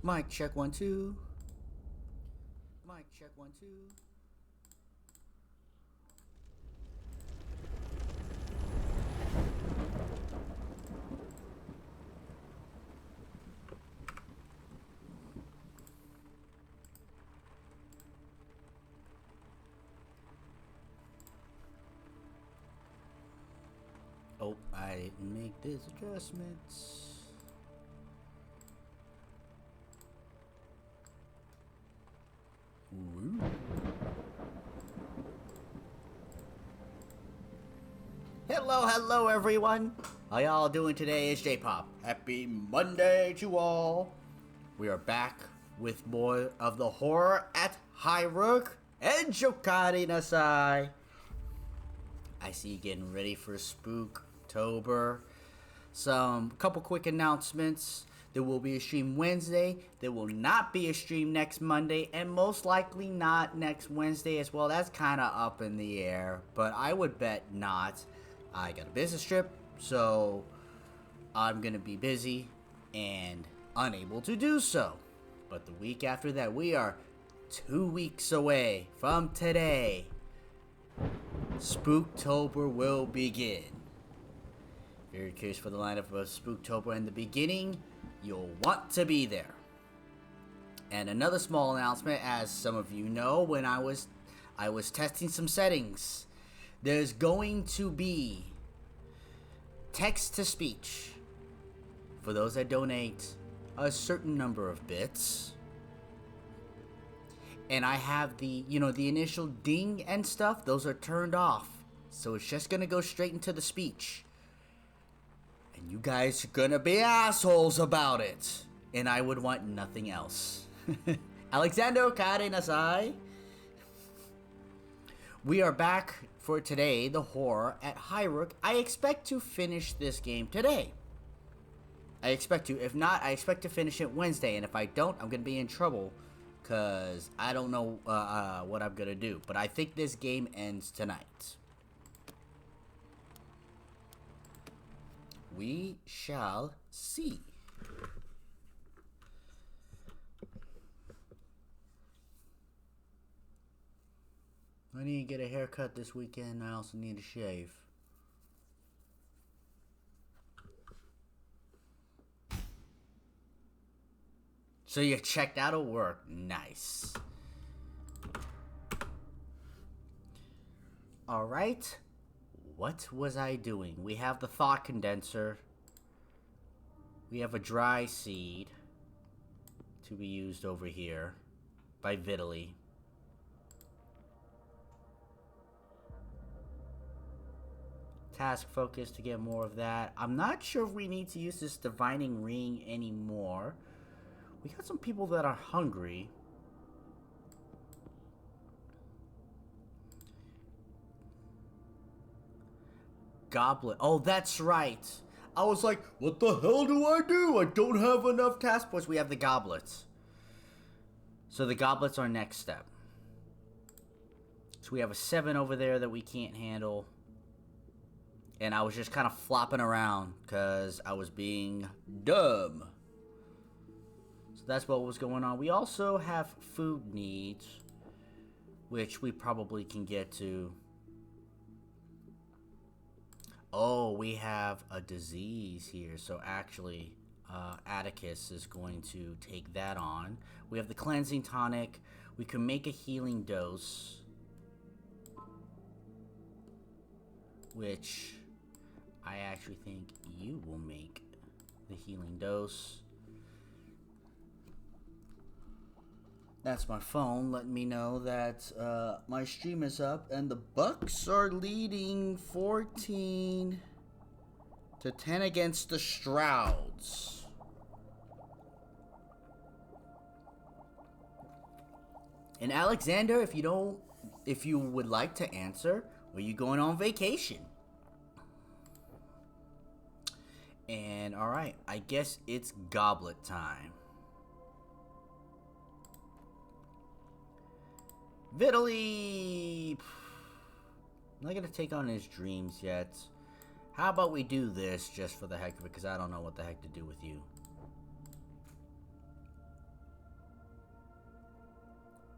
Mic check 1 2. Mic check 1 2. Oh, I didn't make these adjustments. Ooh. Hello everyone. How y'all doing today? It's J-Pop. Happy Monday to all. We are back with more of the horror at Highrook and Jokari Nasai. I see you getting ready for Spooktober. Some couple quick announcements. There will be a stream Wednesday. There will not be a stream next Monday, and most likely not next Wednesday as well. That's kind of up in the air, but I would bet not. I got a business trip, so I'm going to be busy and unable to do so. But the week after that, we are 2 weeks away from today. Spooktober will begin. Very curious for the lineup of Spooktober in the beginning. You'll want to be there. And another small announcement, as some of you know, when I was testing some settings, there's going to be text to speech for those that donate a certain number of bits. And I have the initial ding and stuff, those are turned off. So it's just gonna go straight into the speech. And you guys are gonna be assholes about it. And I would want nothing else. Alexander Kare Nasai. We are back for today, the horror at Highrook. I expect to finish this game today. I expect to. If not, I expect to finish it Wednesday. And if I don't, I'm gonna be in trouble. Because I don't know what I'm gonna do. But I think this game ends tonight. We shall see. I need to get a haircut this weekend. I also need to shave. So you checked out of work. Nice. Alright. What was I doing? We have the thought condenser. We have a dry seed to be used over here by Vitaly. Task focus to get more of that. I'm not sure if we need to use this divining ring anymore. We got some people that are hungry. Goblet. Oh, that's right. I was like, what the hell do? I don't have enough task points. We have the goblets. So the goblets are next step. So we have a 7 over there that we can't handle. And I was just kind of flopping around because I was being dumb. So that's what was going on. We also have food needs, which we probably can get to. Oh, we have a disease here. So actually, Atticus is going to take that on. We have the cleansing tonic. We can make a healing dose, which I actually think you will make the healing dose. That's my phone letting me know that my stream is up and the Bucks are leading 14-10 against the Strouds. And Alexander, if you would like to answer, are you going on vacation? And alright, I guess it's goblet time. Vitaly! I'm not gonna take on his dreams yet. How about we do this just for the heck of it, because I don't know what the heck to do with you.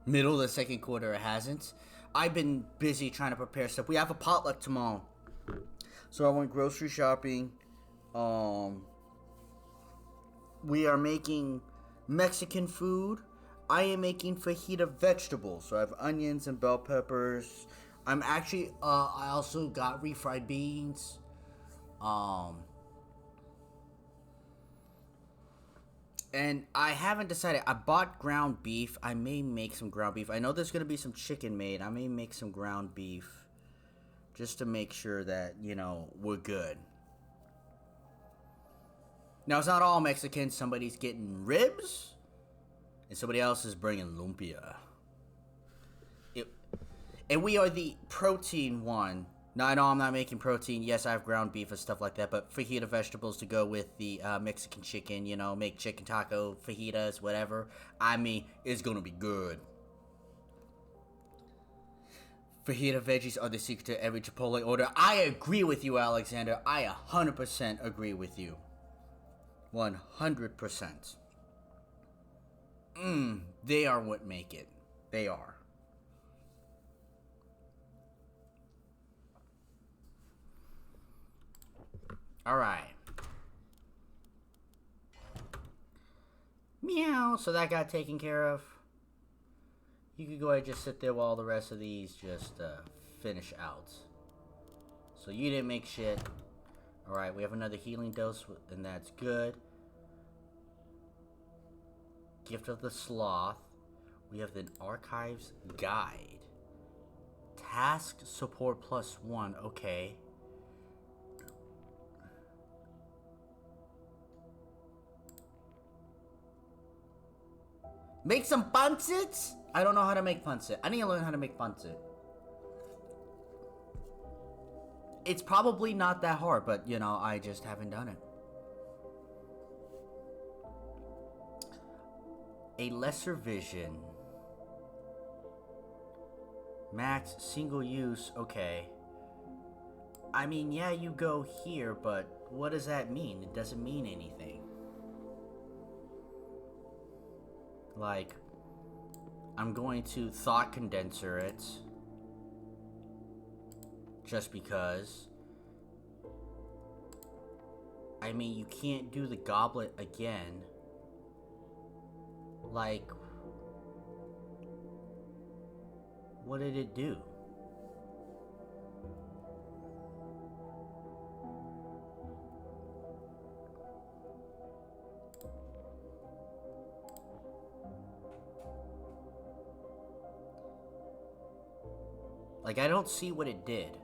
Middle of the second quarter, it hasn't. I've been busy trying to prepare stuff. We have a potluck tomorrow, so I went grocery shopping. We are making Mexican food. I am making fajita vegetables, so I have onions and bell peppers. I'm actually, I also got refried beans. And I haven't decided. I bought ground beef. I may make some ground beef. I know there's going to be some chicken made. I may make some ground beef just to make sure that, you know, we're good. Now, it's not all Mexican. Somebody's getting ribs, and somebody else is bringing lumpia. And we are the protein one. Now, I know I'm not making protein. Yes, I have ground beef and stuff like that, but fajita vegetables to go with the Mexican chicken, you know, make chicken taco, fajitas, whatever. I mean, it's going to be good. Fajita veggies are the secret to every Chipotle order. I agree with you, Alexander. I 100% agree with you. 100%. They are what make it. They are. Alright. Meow. So that got taken care of. You could go ahead and just sit there while the rest of these just finish out. So you didn't make shit. Alright, we have another healing dose, and that's good. Gift of the Sloth. We have the Archives Guide. Task Support +1. Okay. Make some pancit? I don't know how to make pancit. I need to learn how to make pancit. It's probably not that hard, but, you know, I just haven't done it. A lesser vision. Max single use. Okay. I mean, yeah, you go here, but what does that mean? It doesn't mean anything. Like, I'm going to thought condenser it. Just because. I mean, you can't do the goblet again. Like, what did it do? Like, I don't see what it did.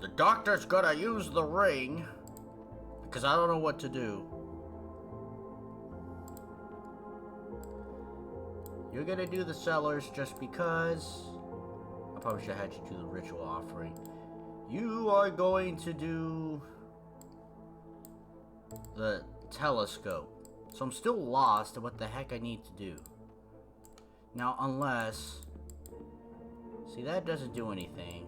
The doctor's gonna use the ring because I don't know what to do. You're gonna do the cellars just because. I probably should have had you do the ritual offering. You are going to do the telescope. So I'm still lost at what the heck I need to do. Now, unless... See, that doesn't do anything.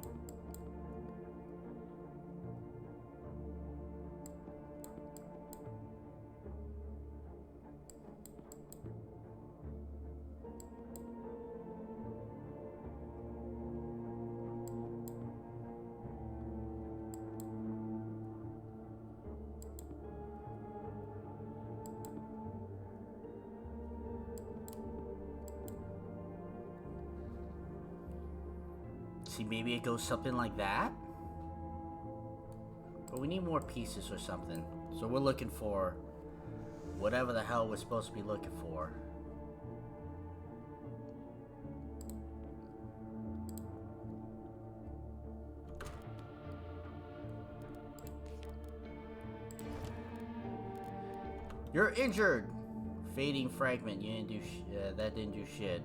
See, maybe it goes something like that? But we need more pieces or something. So we're looking for whatever the hell we're supposed to be looking for. You're injured! Fading fragment. You didn't do that didn't do shit.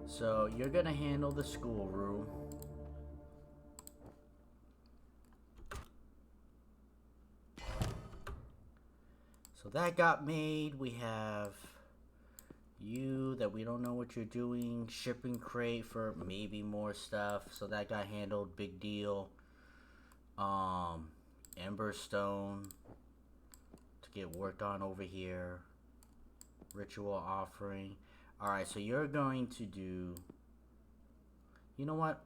So, you're gonna handle the schoolroom. So that got made. We have you that we don't know what you're doing. Shipping crate for maybe more stuff. So that got handled. Big deal. Emberstone to get worked on over here. Ritual offering. Alright, so you're going to do... You know what?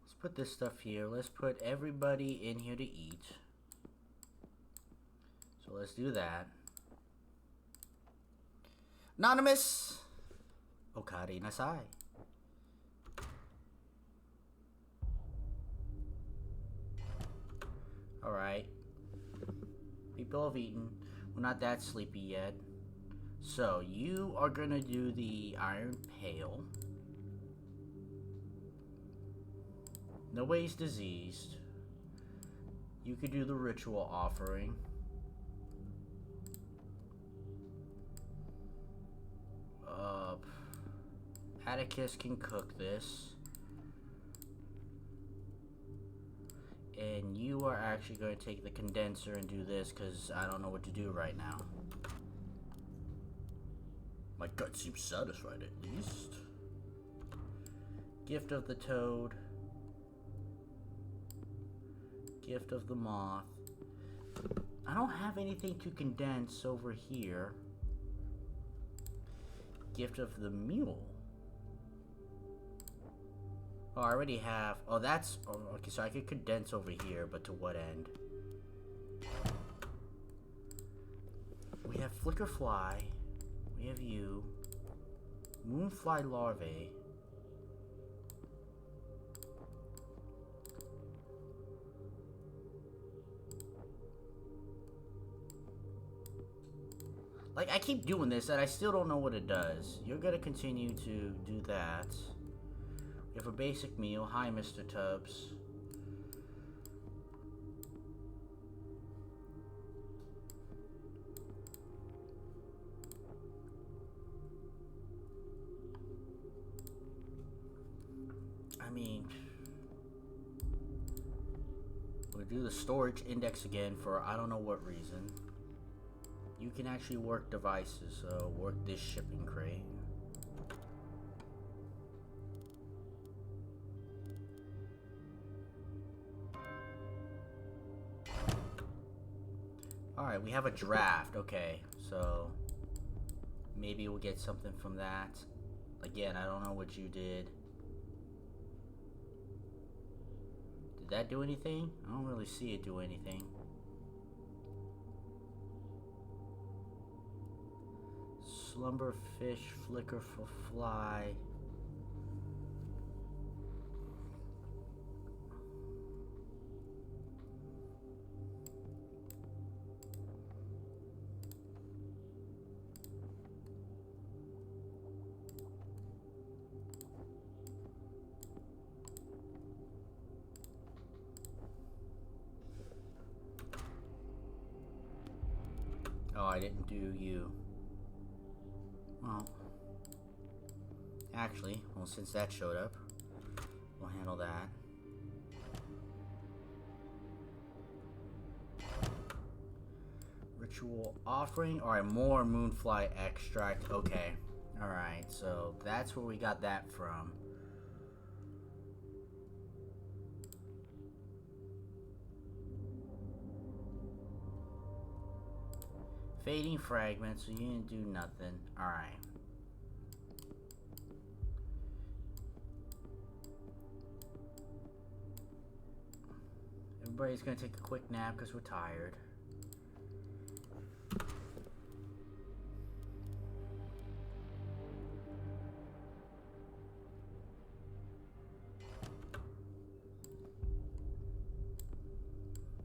Let's put this stuff here. Let's put everybody in here to eat. So let's do that. Anonymous! Okari nasai. Alright. People have eaten. We're not that sleepy yet. So, you are gonna do the Iron Pail. Nobody's diseased. You could do the Ritual Offering. Atticus can cook this. And you are actually going to take the condenser and do this because I don't know what to do right now. My gut seems satisfied at least. Gift of the Toad. Gift of the Moth. I don't have anything to condense over here. Gift of the Mule. Oh, I already have... Oh, that's... Oh, okay, so I could condense over here, but to what end? We have Flickerfly. We have you. Moonfly Larvae. Like, I keep doing this, and I still don't know what it does. You're gonna continue to do that. We have a basic meal. Hi, Mr. Tubbs. I mean... We'll do the storage index again for I don't know what reason. You can actually work devices, so work this shipping crate. Alright, we have a draft. Okay, so maybe we'll get something from that. Again, I don't know what you did. Did that do anything? I don't really see it do anything. Slumberfish, flicker for fly. Oh, I didn't do you. Well, actually, well, since that showed up, we'll handle that. Ritual offering. Alright, more moonfly extract. Okay. Alright, so that's where we got that from. Fading fragments, so you didn't do nothing. Alright. Everybody's gonna take a quick nap because we're tired.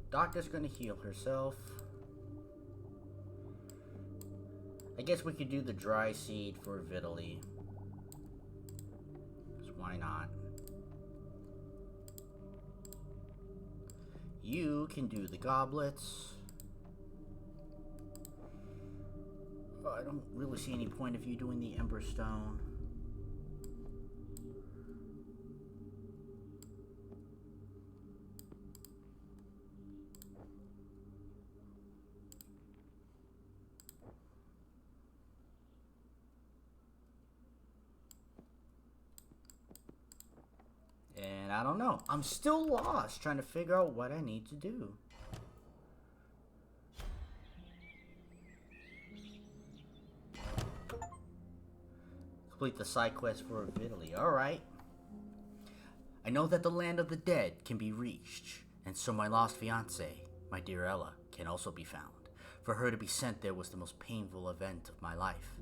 Doctor's gonna heal herself. I guess we could do the dry seed for Vitaly. So why not? You can do the goblets. I don't really see any point of you doing the Ember Stone. And I don't know. I'm still lost trying to figure out what I need to do. Complete the side quest for Vitaly. Alright. I know that the land of the dead can be reached, and so my lost fiancée, my dear Ella, can also be found. For her to be sent there was the most painful event of my life.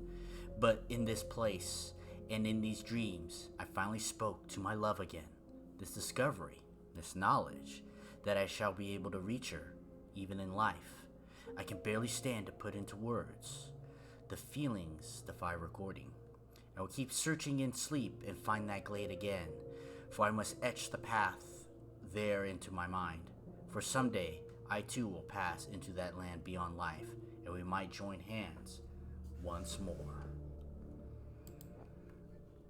But in this place, and in these dreams, I finally spoke to my love again. This discovery, this knowledge, that I shall be able to reach her, even in life, I can barely stand to put into words. The feelings defy recording. I will keep searching in sleep and find that glade again, for I must etch the path there into my mind. For someday, I too will pass into that land beyond life, and we might join hands once more.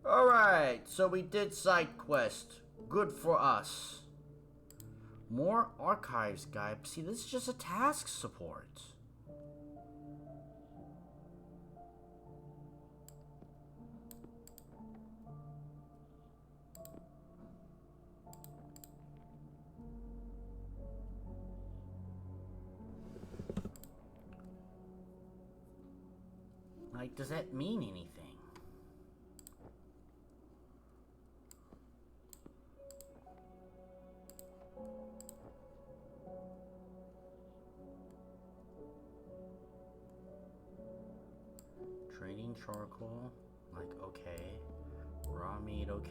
Alright, so we did side quest. Good for us. More archives guide. See, this is just a task support. Like, does that mean anything? Trading charcoal, like, okay. Raw meat, okay.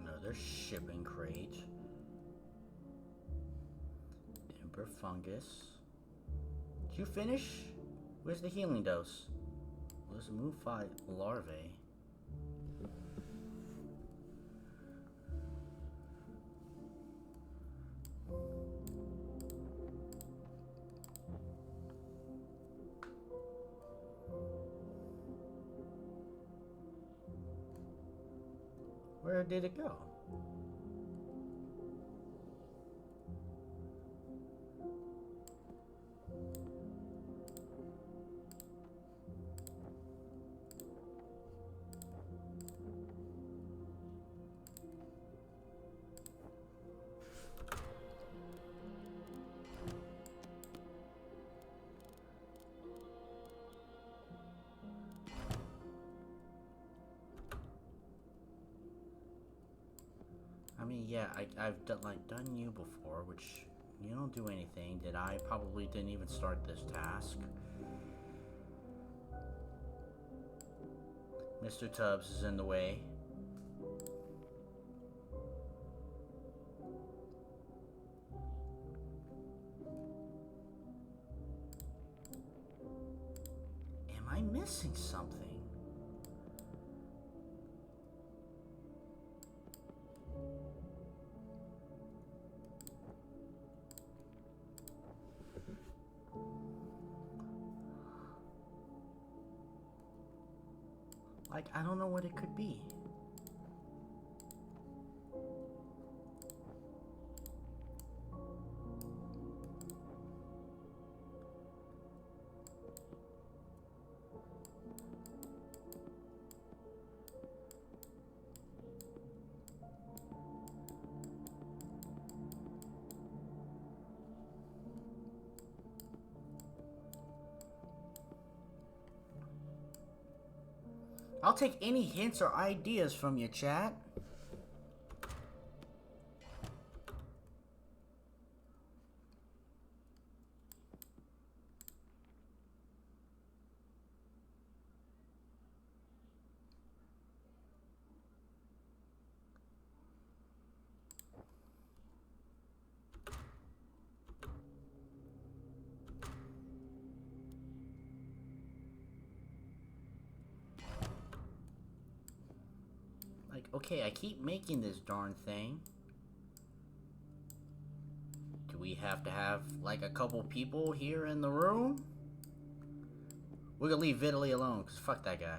Another shipping crate. Ember fungus. Did you finish? Where's the healing dose? Let's move 5 larvae. Where did it go? I mean, yeah, I've done you before, which you don't do anything. That I probably didn't even start this task. Mr. Tubbs is in the way. Am I missing something? Like, I don't know what it could be. I'll take any hints or ideas from you, chat. Like, okay, I keep making this darn thing. Do we have to have, like, a couple people here in the room? We're gonna leave Vitaly alone, because fuck that guy.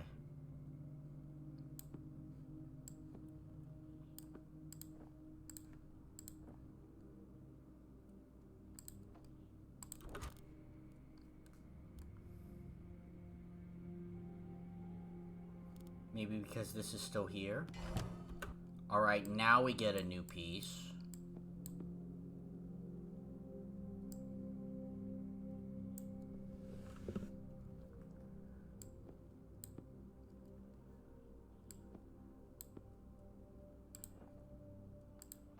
Maybe because this is still here. Alright, now we get a new piece.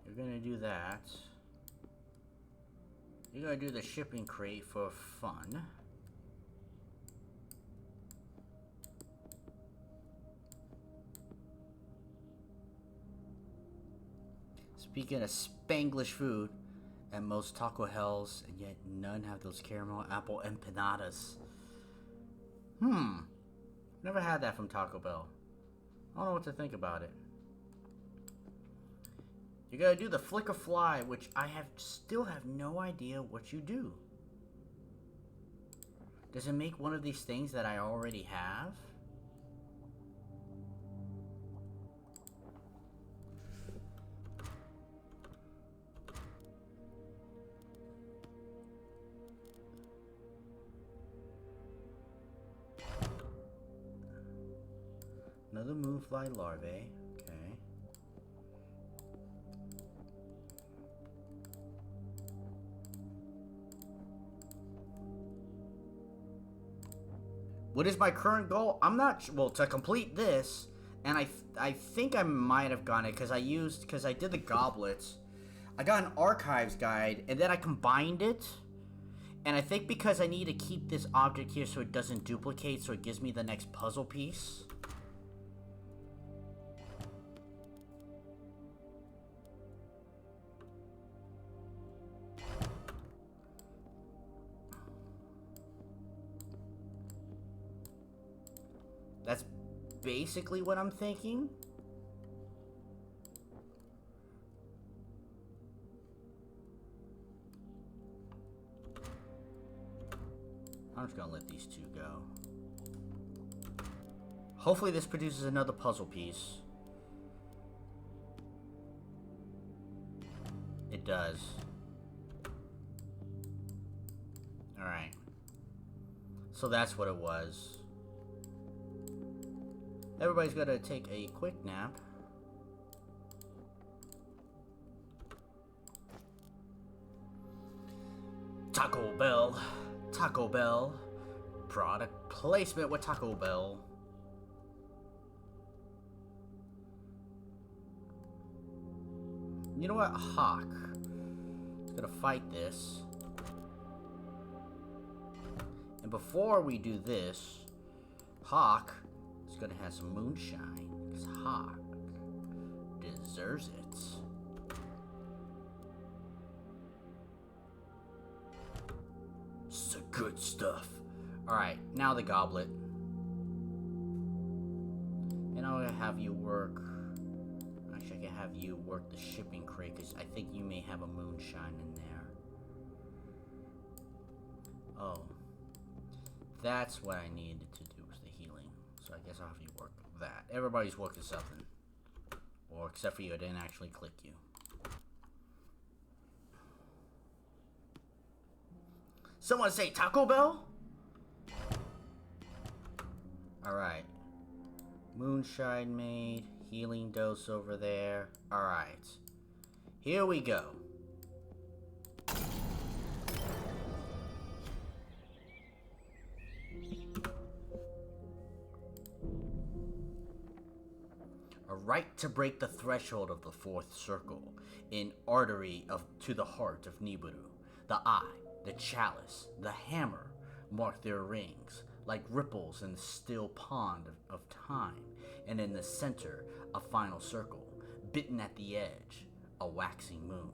You're gonna do that. You're gonna do the shipping crate for fun. Speaking of Spanglish food, at most Taco Hells, and yet none have those caramel apple empanadas. Never had that from Taco Bell. I don't know what to think about it. You gotta do the flicker fly, which I still have no idea what you do. Does it make one of these things that I already have? Another moonfly larvae. Okay. What is my current goal? I'm not well, to complete this, and I think I might have gotten it because I did the goblets. I got an archives guide, and then I combined it. And I think because I need to keep this object here so it doesn't duplicate, so it gives me the next puzzle piece. That's basically what I'm thinking. I'm just gonna let these two go. Hopefully this produces another puzzle piece. It does. Alright. So that's what it was. Everybody's gotta take a quick nap. Taco Bell. Taco Bell. Product placement with Taco Bell. You know what? Hawk is gonna fight this. And before we do this, Hawk is gonna have some moonshine, because Hawk deserves it. It's the good stuff. Alright, now the goblet. And I'm gonna have you work. Actually, I can have you work the shipping crate, because I think you may have a moonshine in there. Oh. That's what I needed to do with the healing. So I guess I'll have you work that. Everybody's working something. Or except for you, I didn't actually click you. Someone say Taco Bell? Alright. Moonshine made. Healing dose over there. Alright. Here we go. A right to break the threshold of the fourth circle, an artery to the heart of Nibiru. The eye, the chalice, the hammer mark their rings, like ripples in the still pond of time, and in the center, a final circle, bitten at the edge, a waxing moon.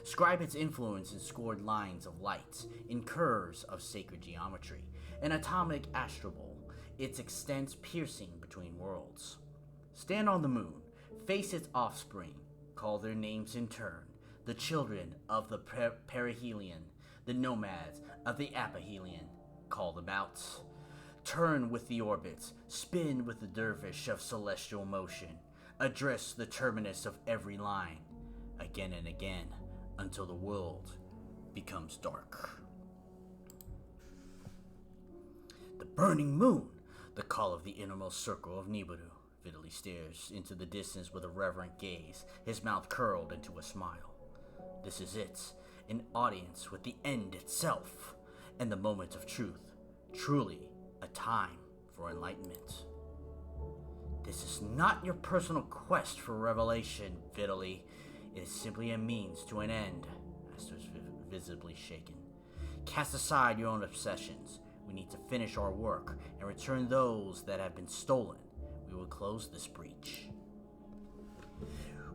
Scribe its influence in scored lines of light, in curves of sacred geometry, an atomic astrobal, its extents piercing between worlds. Stand on the moon, Face its offspring, call their names in turn. The children of the perihelion, the nomads of the apohelion, call them out. Turn with the orbits, spin with the dervish of celestial motion. Address the terminus of every line, again and again, until the world becomes dark. The burning moon, the call of the innermost circle of Nibiru. Vitaly stares into the distance with a reverent gaze, his mouth curled into a smile. This is it, an audience with the end itself, and the moment of truth, truly a time for enlightenment. This is not your personal quest for revelation, Vitaly. It is simply a means to an end. Aster is visibly shaken. Cast aside your own obsessions. We need to finish our work and return those that have been stolen. We will close this breach.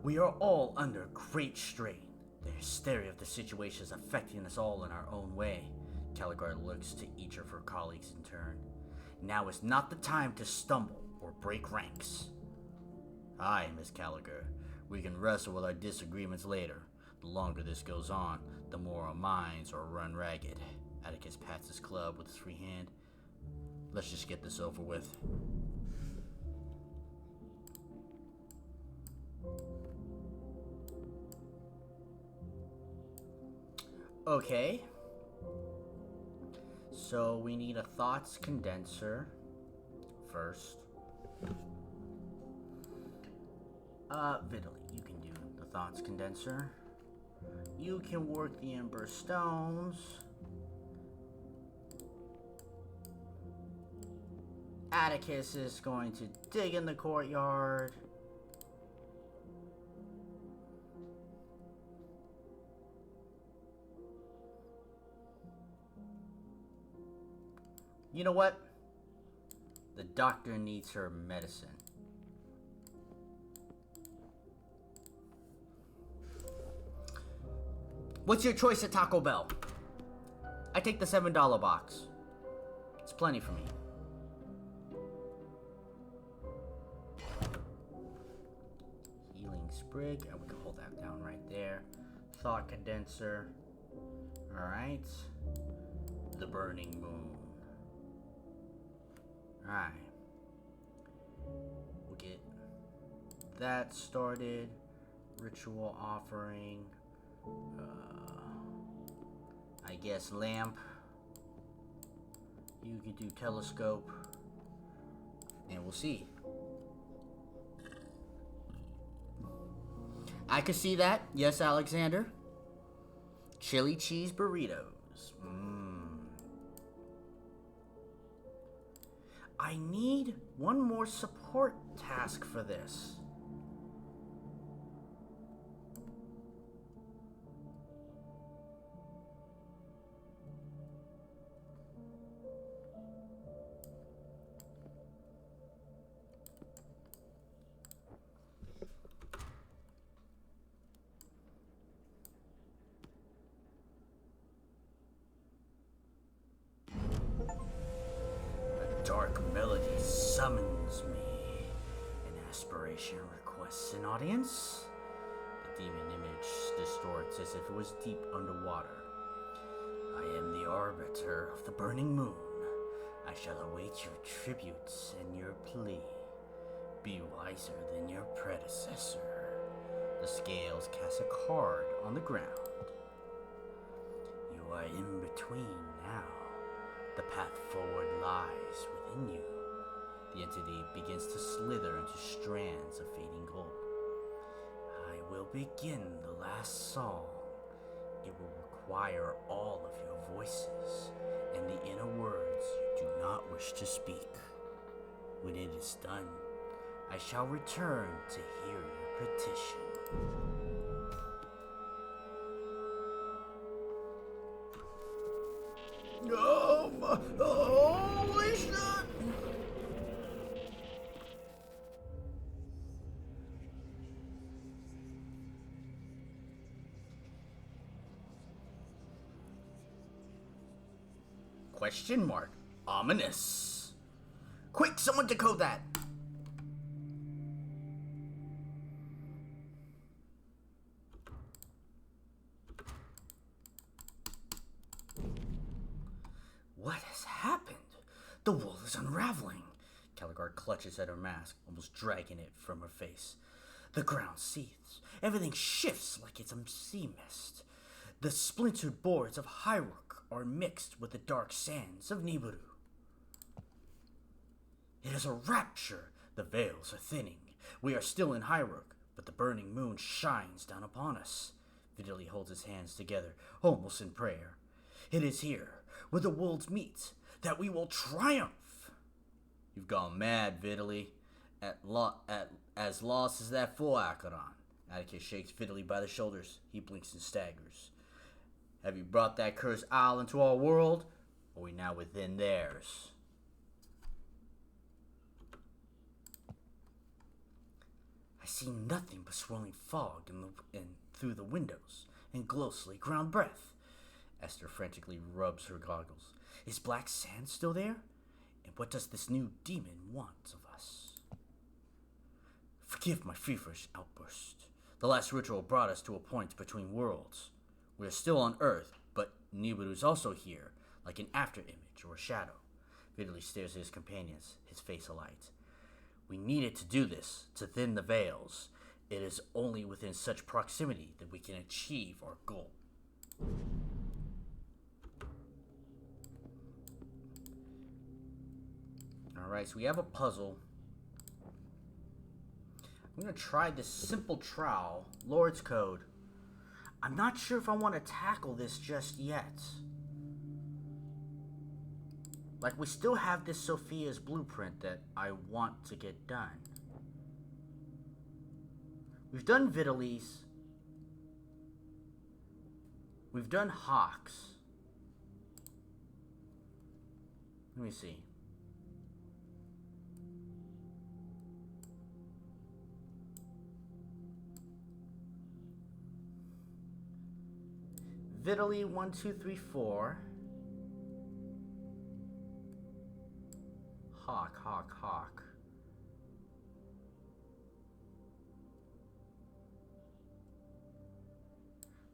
We are all under great strain. The hysteria of the situation is affecting us all in our own way. Caligar looks to each of her colleagues in turn. Now is not the time to stumble or break ranks. Aye, Miss Caligar. We can wrestle with our disagreements later. The longer this goes on, the more our minds are run ragged. Atticus pats his club with his free hand. Let's just get this over with. Okay. So we need a thoughts condenser first. Vitaly, you can do the thoughts condenser. You can work the Ember Stones. Atticus is going to dig in the courtyard. You know what? The doctor needs her medicine. What's your choice at Taco Bell? I take the $7 box. It's plenty for me. Healing Sprig. Oh, we can hold that down right there. Thought condenser. Alright. The Burning Moon. Alright. We'll get that started. Ritual offering. I guess lamp. You could do telescope. And we'll see. I could see that. Yes, Alexander. Chili cheese burritos. I need one more support task for this. Dark melody summons me. An aspiration requests an audience. The demon image distorts as if it was deep underwater. I am the arbiter of the burning moon. I shall await your tributes and your plea. Be wiser than your predecessor. The scales cast a card on the ground. You are in between now. The path forward lies within you. The entity begins to slither into strands of fading gold. I will begin the last song. It will require all of your voices and the inner words you do not wish to speak. When it is done, I shall return to hear your petition. Holy shit! Question mark. Ominous. Quick, someone decode that. The wool is unraveling. Caligard clutches at her mask, almost dragging it from her face. The ground seethes. Everything shifts like it's a sea mist. The splintered boards of Highrook are mixed with the dark sands of Nibiru. It is a rapture. The veils are thinning. We are still in Highrook, but the burning moon shines down upon us. Vitaly holds his hands together, almost in prayer. It is here, where the worlds meet, that we will triumph. You've gone mad, Vitaly. As lost as that fool Acheron. Atticus shakes Vitaly by the shoulders. He blinks and staggers. Have you brought that cursed isle into our world, or are we now within theirs? I see nothing but swirling fog through the windows and ghostly ground breath. Esther frantically rubs her goggles. Is Black Sand still there? And what does this new demon want of us? Forgive my feverish outburst. The last ritual brought us to a point between worlds. We are still on Earth, but Nibiru is also here, like an after-image or a shadow. Vitaly stares at his companions, his face alight. We needed to do this, to thin the veils. It is only within such proximity that we can achieve our goal. Alright, so we have a puzzle. I'm going to try this simple trowel, Lord's Code. I'm not sure if I want to tackle this just yet. Like, we still have this Sophia's blueprint that I want to get done. We've done Vitaly's. We've done Hawk's. Let me see. Vitaly 1, 2, 3, 4. Hawk.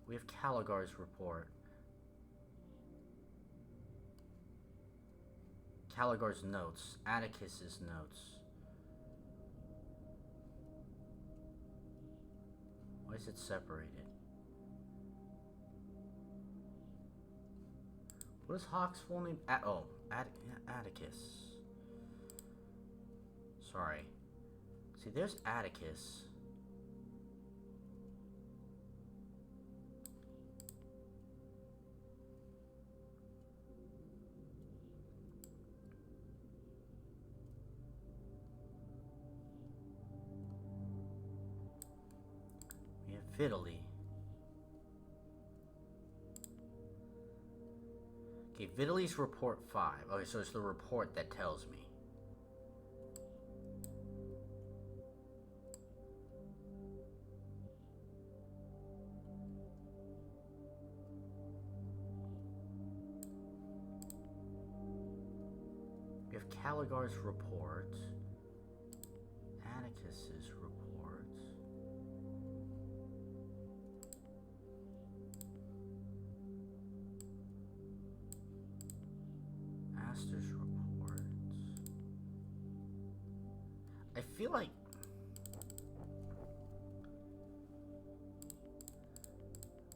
We have Caligar's report. Caligar's notes. Atticus's notes. Why is it separated? What is Hawk's full name? Atticus. Sorry. See, there's Atticus. We have Vitaly. Okay, Vitaly's report 5. Okay, so it's the report that tells me. We have Caligar's report. Atticus's report. Aster's report. I feel like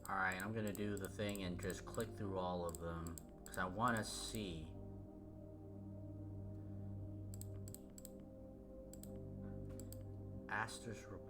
alright, I'm gonna do the thing and just click through all of them because I want to see. Aster's report.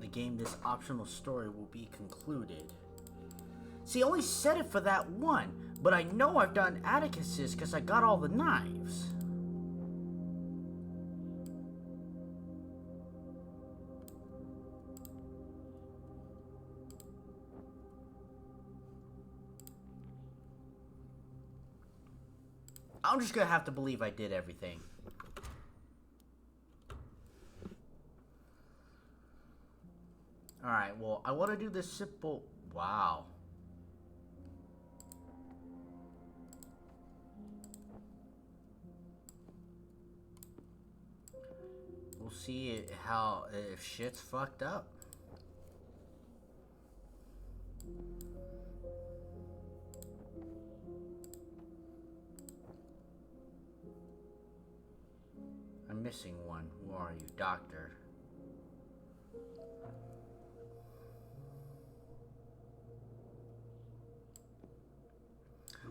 the game, this optional story will be concluded. See, I only said it for that one, but I know I've done Atticus's because I got all the knives. I'm just gonna have to believe I did everything. Alright, well, I want to do this simple... Wow. We'll see how... if shit's fucked up. I'm missing one. Who are you, Doctor?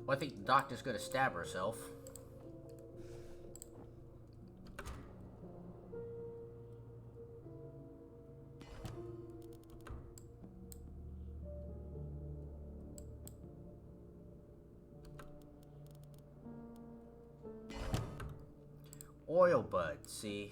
Well, I think the doctor's gonna stab herself. Oil bud, see?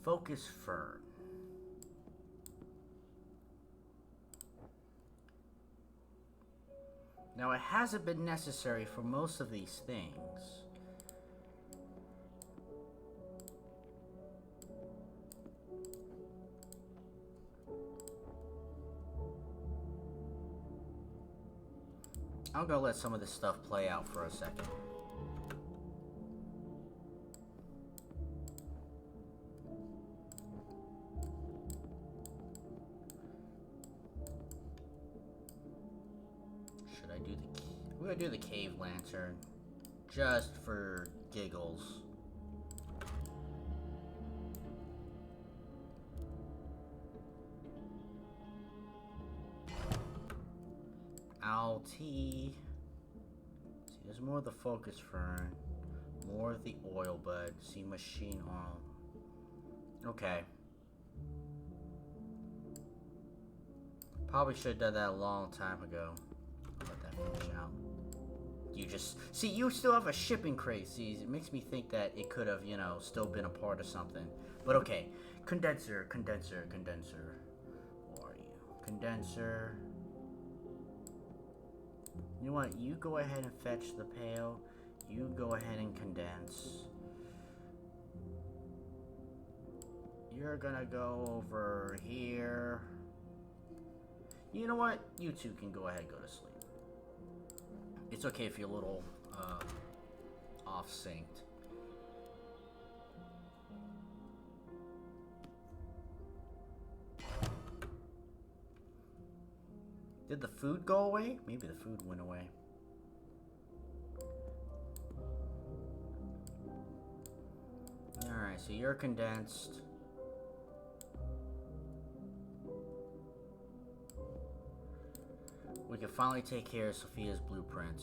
Focus fern. Now, it hasn't been necessary for most of these things. I'm gonna let some of this stuff play out for a second. We're gonna do the cave lantern, just for giggles. LT. See, there's more of the focus fern, more of the oil bud. See, machine oil. Okay. Probably should have done that a long time ago. Let that finish out. You just... See, you still have a shipping crate. See, it makes me think that it could have, you know, still been a part of something. But okay. Condenser, condenser, condenser. Where are you? Condenser. You know what? You go ahead and fetch the pail. You go ahead and condense. You're gonna go over here. You know what? You two can go ahead and go to sleep. It's okay if you're a little off-synced. Did the food go away? Maybe the food went away. Alright, so you're condensed. We can finally take care of Sophia's blueprint.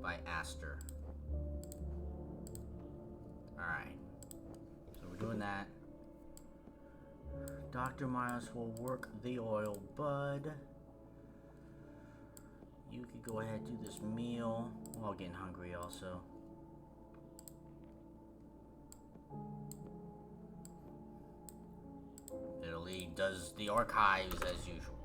By Aster. Alright. So we're doing that. Dr. Miles will work the oil bud. You could go ahead and do this meal. We're all getting hungry also. Italy does the archives as usual.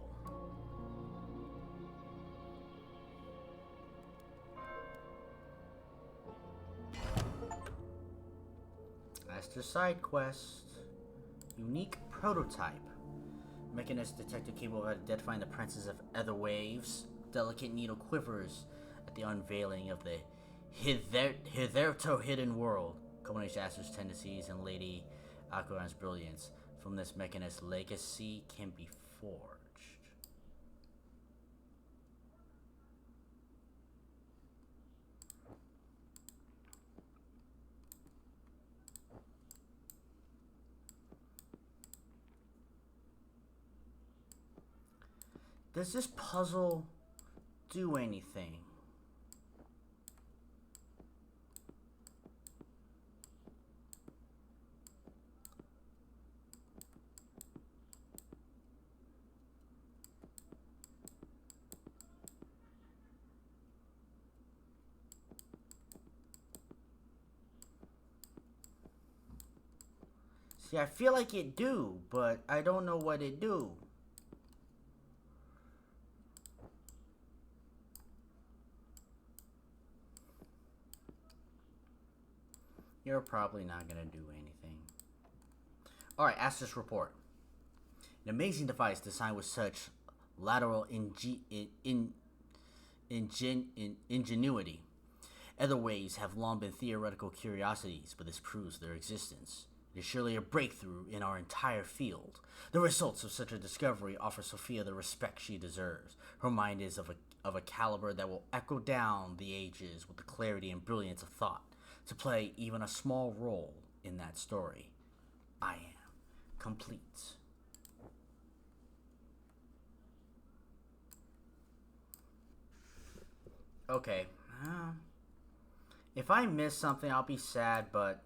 Aster side quest. Unique prototype. Mechanist detector capable of identifying the princes of other waves. Delicate needle quivers at the unveiling of the hitherto hidden world. Combination Aster's tendencies and Lady Aquaran's brilliance. From this mechanist, legacy can be forged. Does this puzzle do anything? See, I feel like it do, but I don't know what it do. You're probably not gonna do anything. Alright, Astus report. An amazing device designed with such lateral ingenuity. Other waves have long been theoretical curiosities, but this proves their existence. It is surely a breakthrough in our entire field. The results of such a discovery offer Sophia the respect she deserves. Her mind is of a caliber that will echo down the ages with the clarity and brilliance of thought to play even a small role in that story. I am complete. Okay. If I miss something, I'll be sad, but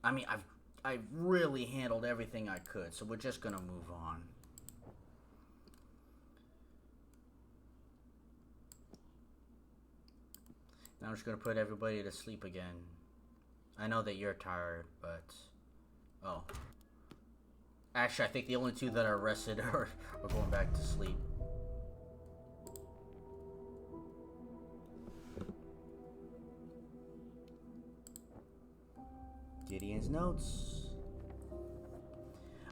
I mean, I've really handled everything I could, so we're just gonna move on. Now I'm just gonna put everybody to sleep again. I know that you're tired, but oh, actually, I think the only two that are rested are going back to sleep. Gideon's notes.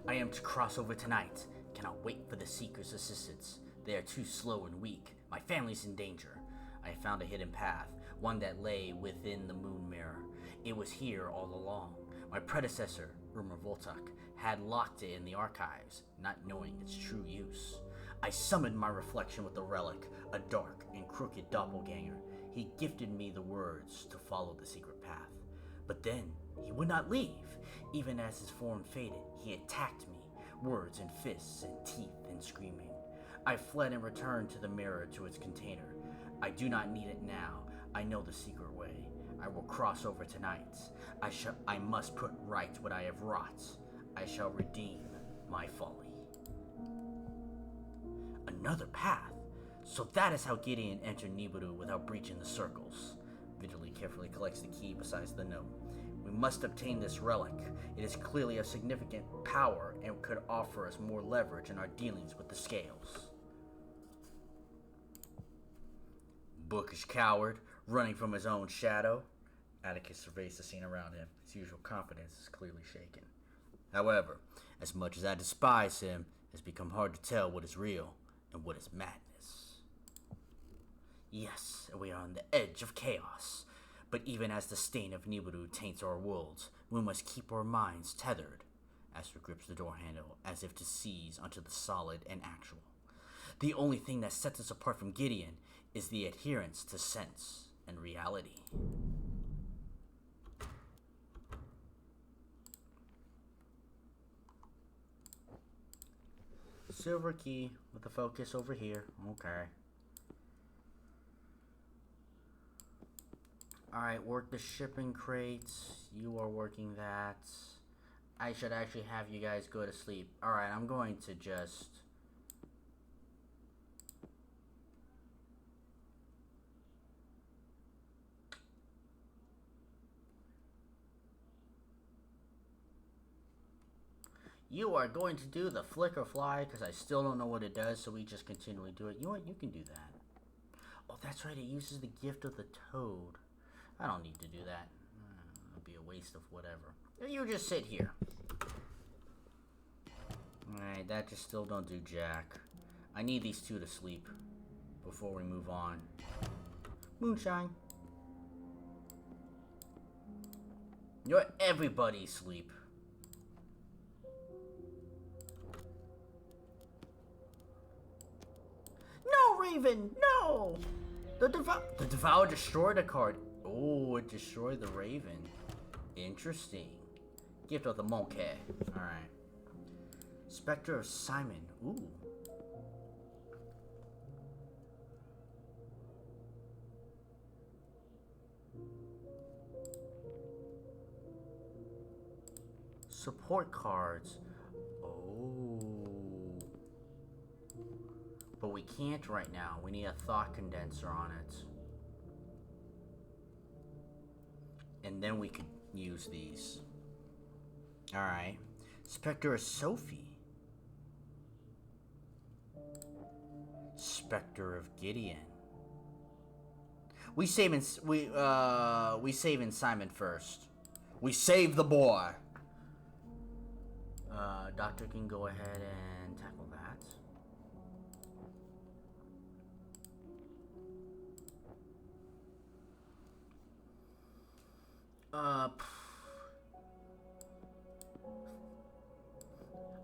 I am to cross over tonight. Cannot wait for the Seeker's assistance. They are too slow and weak. My family's in danger. I have found a hidden path, one that lay within the moon mirror. It was here all along. My predecessor, Rumor Voltak, had locked it in the archives, not knowing its true use. I summoned my reflection with the relic, a dark and crooked doppelganger. He gifted me the words to follow the secret path. But then, he would not leave. Even as his form faded, he attacked me, words and fists and teeth and screaming. I fled and returned to the mirror to its container. I do not need it now. I know the secret way. I will cross over tonight. I must put right what I have wrought. I shall redeem my folly. Another path? So that is how Gideon entered Nibiru without breaching the circles. Vigilantly carefully collects the key besides the note. We must obtain this relic. It is clearly of significant power and could offer us more leverage in our dealings with the scales. Bookish coward, running from his own shadow. Atticus surveys the scene around him. His usual confidence is clearly shaken. However, as much as I despise him, it has become hard to tell what is real and what is madness. Yes, we are on the edge of chaos. But even as the stain of Nibiru taints our worlds, we must keep our minds tethered. Astor grips the door handle as if to seize onto the solid and actual. The only thing that sets us apart from Gideon is the adherence to sense and reality. Silver key with the focus over here. Okay. Alright, work the shipping crates. You are working that. I should actually have you guys go to sleep. Alright, I'm going to just... You are going to do the flicker fly, because I still don't know what it does, so we just continually do it. You know what? You can do that. Oh, that's right. It uses the gift of the toad. I don't need to do that. It'll be a waste of whatever. You just sit here. Alright, that just still don't do jack. I need these two to sleep before we move on. Moonshine. You know what? Everybody sleep. No, Raven! No! The Devour destroyed a card. Oh, it destroyed the Raven. Interesting. Gift of the Monkey. Alright. Spectre of Simon. Ooh. Support cards. Oh. But we can't right now. We need a thought condenser on it. And then we could use these. Alright. Spectre of Sophie. Spectre of Gideon. We saving Simon first. We save the boy. Doctor can go ahead and tackle that.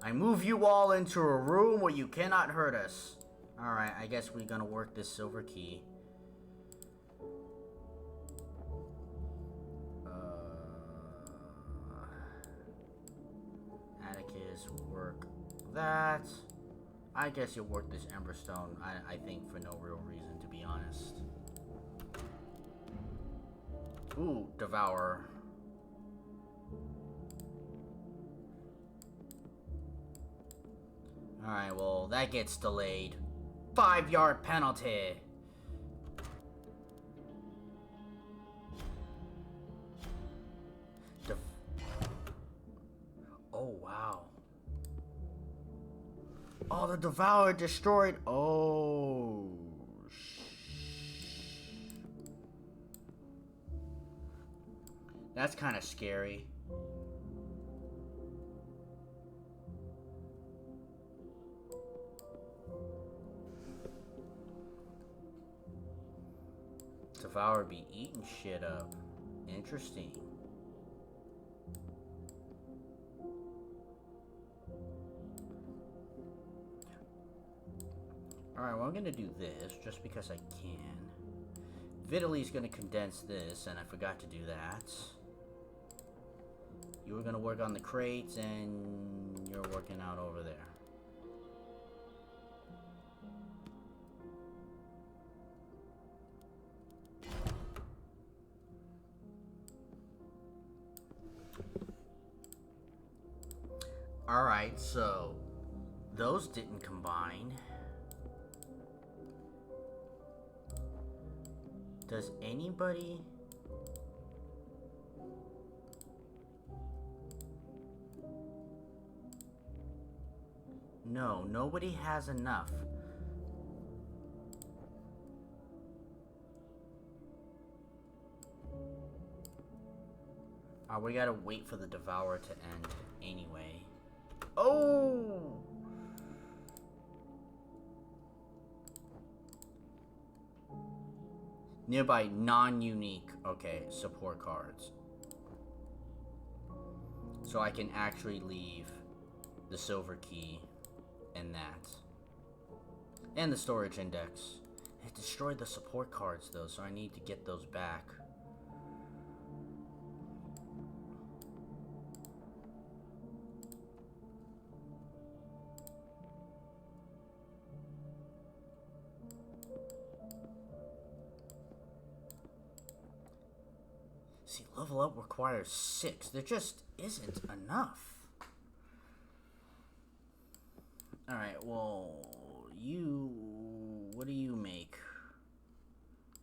I move you all into a room where you cannot hurt us. Alright, I guess we're gonna work this silver key. Atticus, work that. I guess you'll work this Emberstone, I think, for no real reason, to be honest. Ooh, Devour. Alright, well, that gets delayed. 5-yard penalty. Oh, wow. Oh, the Devourer destroyed. Oh. That's kind of scary. Devourer be eating shit up. Interesting. Alright, well, I'm gonna do this just because I can. Vitaly's gonna condense this, and I forgot to do that. You were gonna work on the crates, and you're working out over there. Alright, so those didn't combine. Does anybody... No, nobody has enough. We gotta wait for the Devourer to end anyway. Oh! Nearby non-unique, okay, support cards. So I can actually leave the silver key and that. And the storage index. It destroyed the support cards though, so I need to get those back. See, level up requires 6. There just isn't enough. Alright, well, you... What do you make?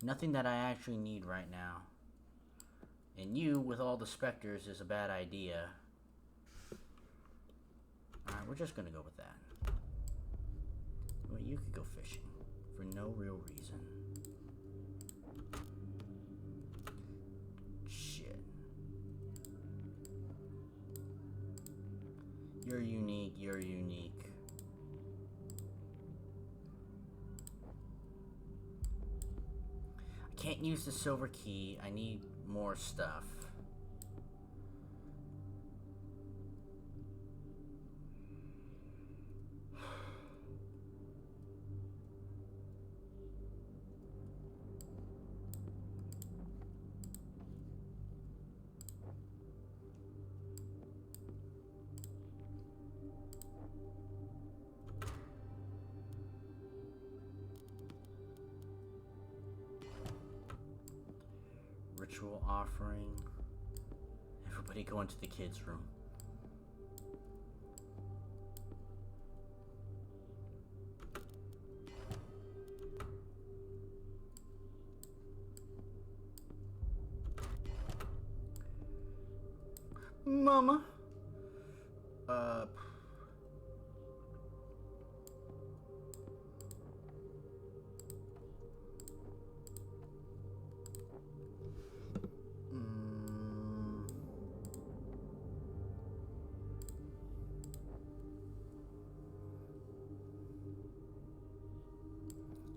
Nothing that I actually need right now. And you, with all the specters, is a bad idea. Alright, we're just gonna go with that. Well, you could go fishing. For no real reason. Shit. You're unique, you're unique. I can't use the silver key. I need more stuff. Ritual offering. Everybody go into the kids' room. mama.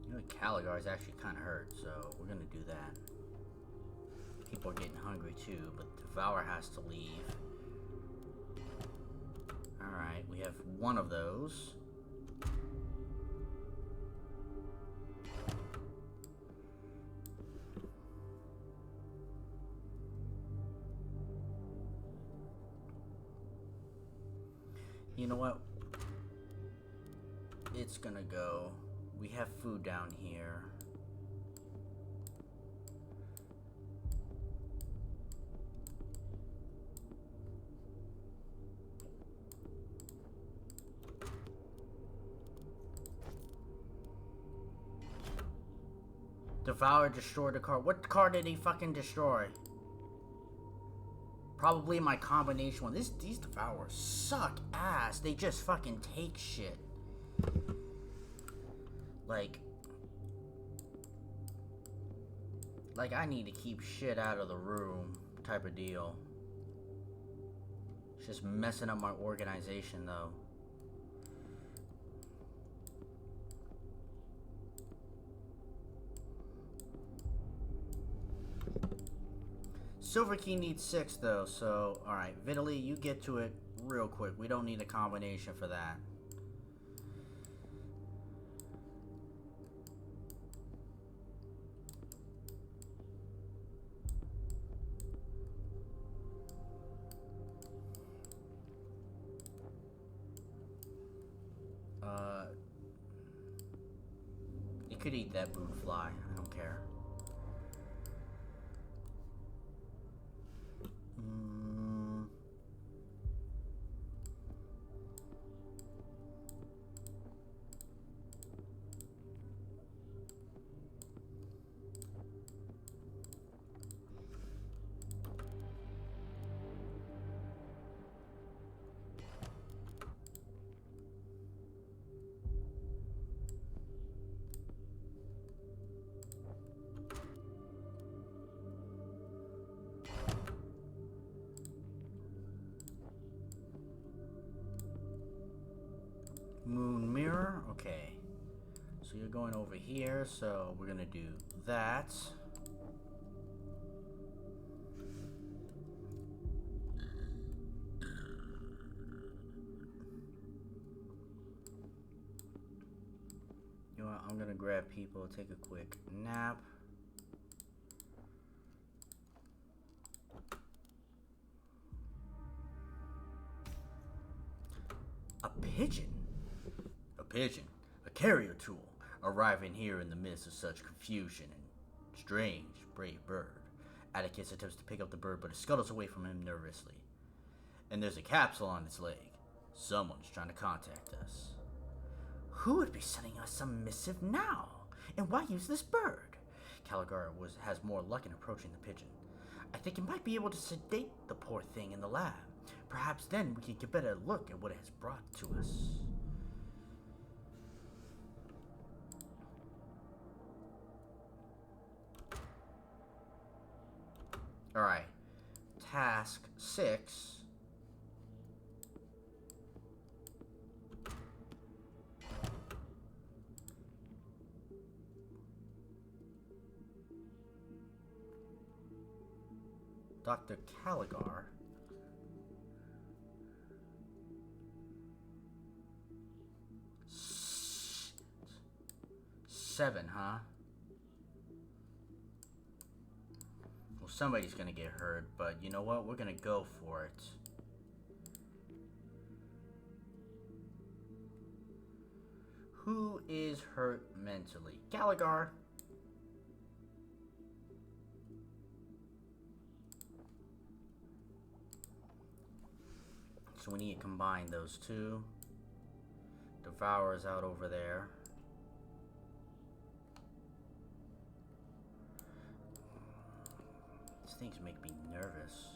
You know, Caligar is actually kind of hurt, so we're gonna do that. People are getting hungry too, but Devour has to leave. Alright, we have one of those. You know what? It's gonna go. We have food down here. Devour destroyed the car. What car did he fucking destroy? Probably my combination one. These Devourers suck ass. They just fucking take shit. Like I need to keep shit out of the room type of deal. It's just messing up my organization though. Silver Key needs 6 though, so alright, Vitaly, you get to it real quick. We don't need a combination for that. You could eat that boot fly. I don't care. Moon mirror, okay. So you're going over here, so we're gonna do that. You know what, I'm gonna grab people, take a quick nap. A pigeon? A pigeon, a carrier tool, arriving here in the midst of such confusion and strange, brave bird. Atticus attempts to pick up the bird, but it scuttles away from him nervously. And there's a capsule on its leg. Someone's trying to contact us. Who would be sending us some missive now? And why use this bird? Caligar has more luck in approaching the pigeon. I think it might be able to sedate the poor thing in the lab. Perhaps then we can get a better look at what it has brought to us. Alright. Task 6. Dr. Caligar. Seven, huh? Well, somebody's gonna get hurt, but you know what? We're gonna go for it. Who is hurt mentally? Caligar. So we need to combine those two. Devour's out over there. These things make me nervous.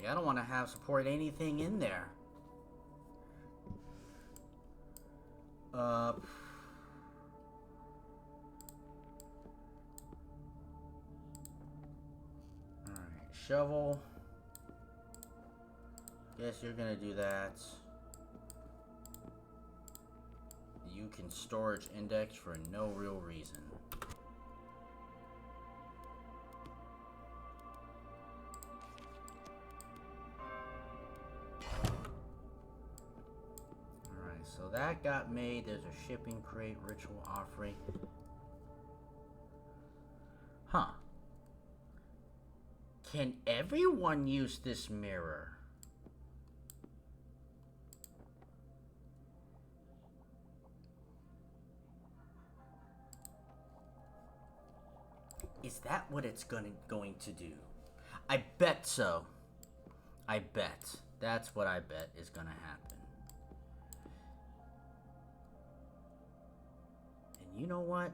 Like, I don't want to have support anything in there. Alright, shovel. Guess you're gonna do that. You can storage index for no real reason. Alright, so that got made. There's a shipping crate, ritual offering. Huh. Can everyone use this mirror? Is that what it's going to do? I bet so. I bet. That's what I bet is going to happen. And you know what?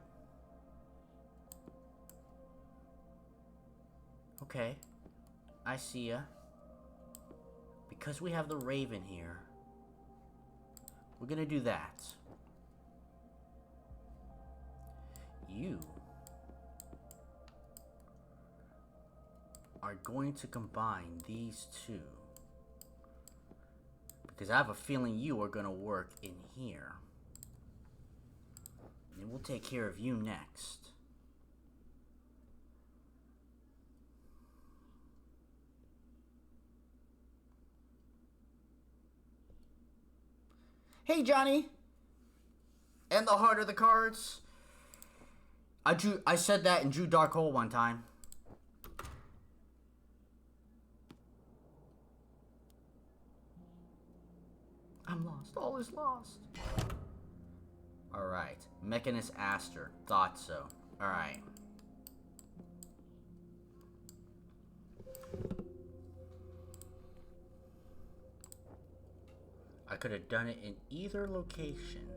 Okay. I see ya. Because we have the Raven here, we're going to do that. You are going to combine these two, because I have a feeling you are going to work in here, and we'll take care of you next. Hey, Johnny! And the heart of the cards. I said that and drew Dark Hole one time. I'm lost. All is lost. Alright. Mechanist Aster. Thought so. Alright. I could have done it in either location.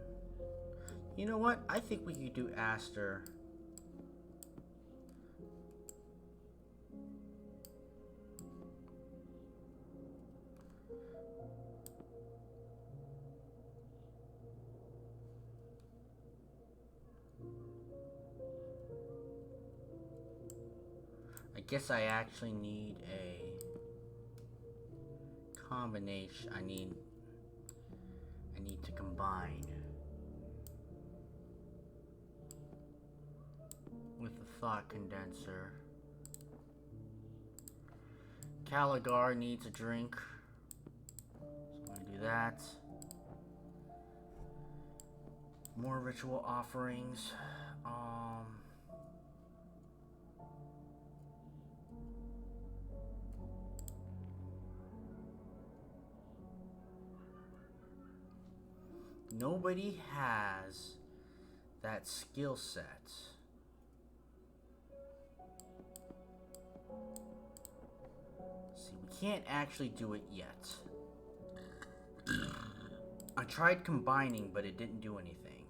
You know what? I think we could do Aster. I guess I actually need a combination. I need to combine with the thought condenser. Caligar needs a drink, so I'm gonna do that. More ritual offerings. Nobody has that skill set. See, we can't actually do it yet. I tried combining, but it didn't do anything.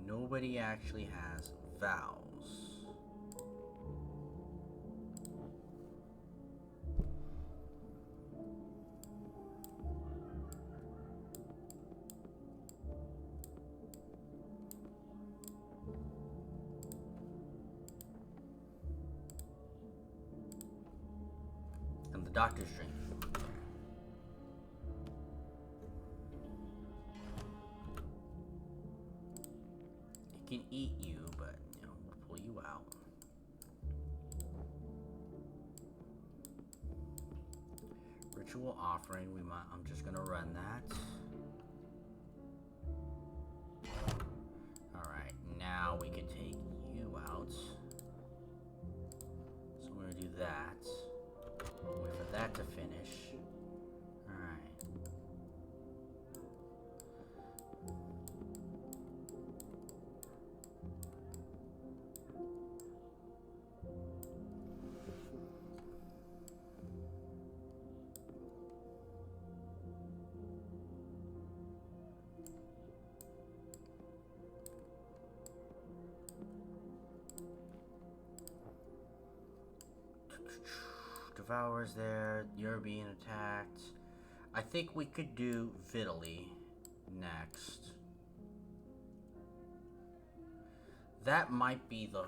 Nobody actually has vows. And the doctor's drink. It can eat you, but you know, we'll pull you out. Ritual offering, I'm just gonna run that. Alright, now we can take you out. So we're gonna do that. Wait for that to finish. Alright. Devour's there. You're being attacked. I think we could do Vitaly next. That might be the...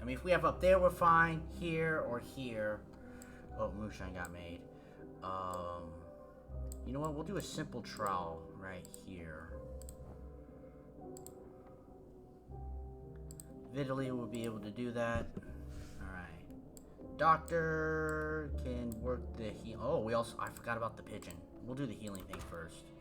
I mean, if we have up there, we're fine. Here or here. Oh, Moonshine got made. You know what? We'll do a simple trowel right here. Vitaly will be able to do that. Alright. Doctor can work the heal. Oh, we also... I forgot about the pigeon. We'll do the healing thing first.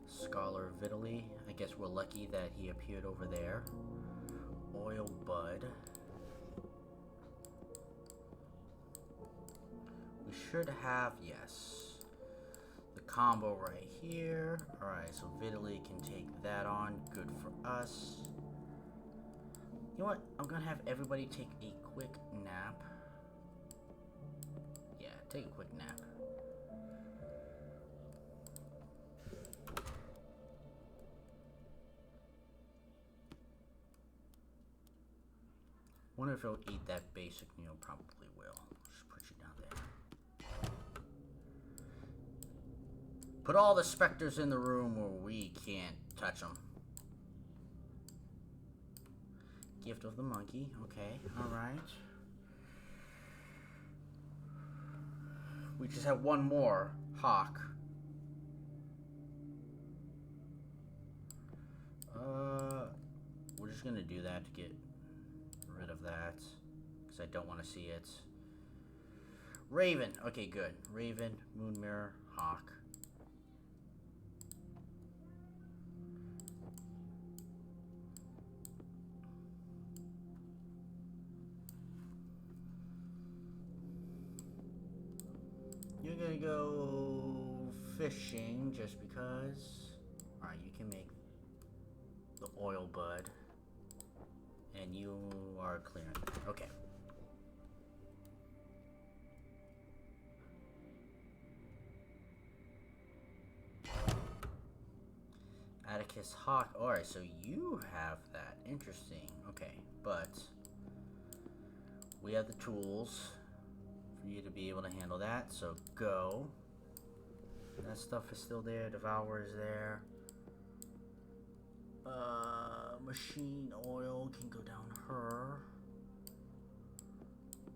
Scholar Vitaly. I guess we're lucky that he appeared over there. Oil Bud. We should have, yes, the combo right here. Alright, so Vitaly can take that on. Good for us. You know what? I'm gonna have everybody take a quick nap. Yeah, take a quick nap. Wonder if he'll eat that basic meal. Probably will. Just put you down there. Put all the specters in the room where we can't touch them. Gift of the monkey. Okay. Alright. We just have one more. Hawk. We're just gonna do that to get rid of that, because I don't want to see it. Raven. Okay, good. Raven, Moon Mirror, Hawk. You're gonna go fishing just because. Alright, you can make the oil bud. And you are clearing. Okay. Atticus Hawk. Alright, so you have that. Interesting. Okay, but we have the tools for you to be able to handle that. So go. That stuff is still there. Devour is there. Machine oil can go down her.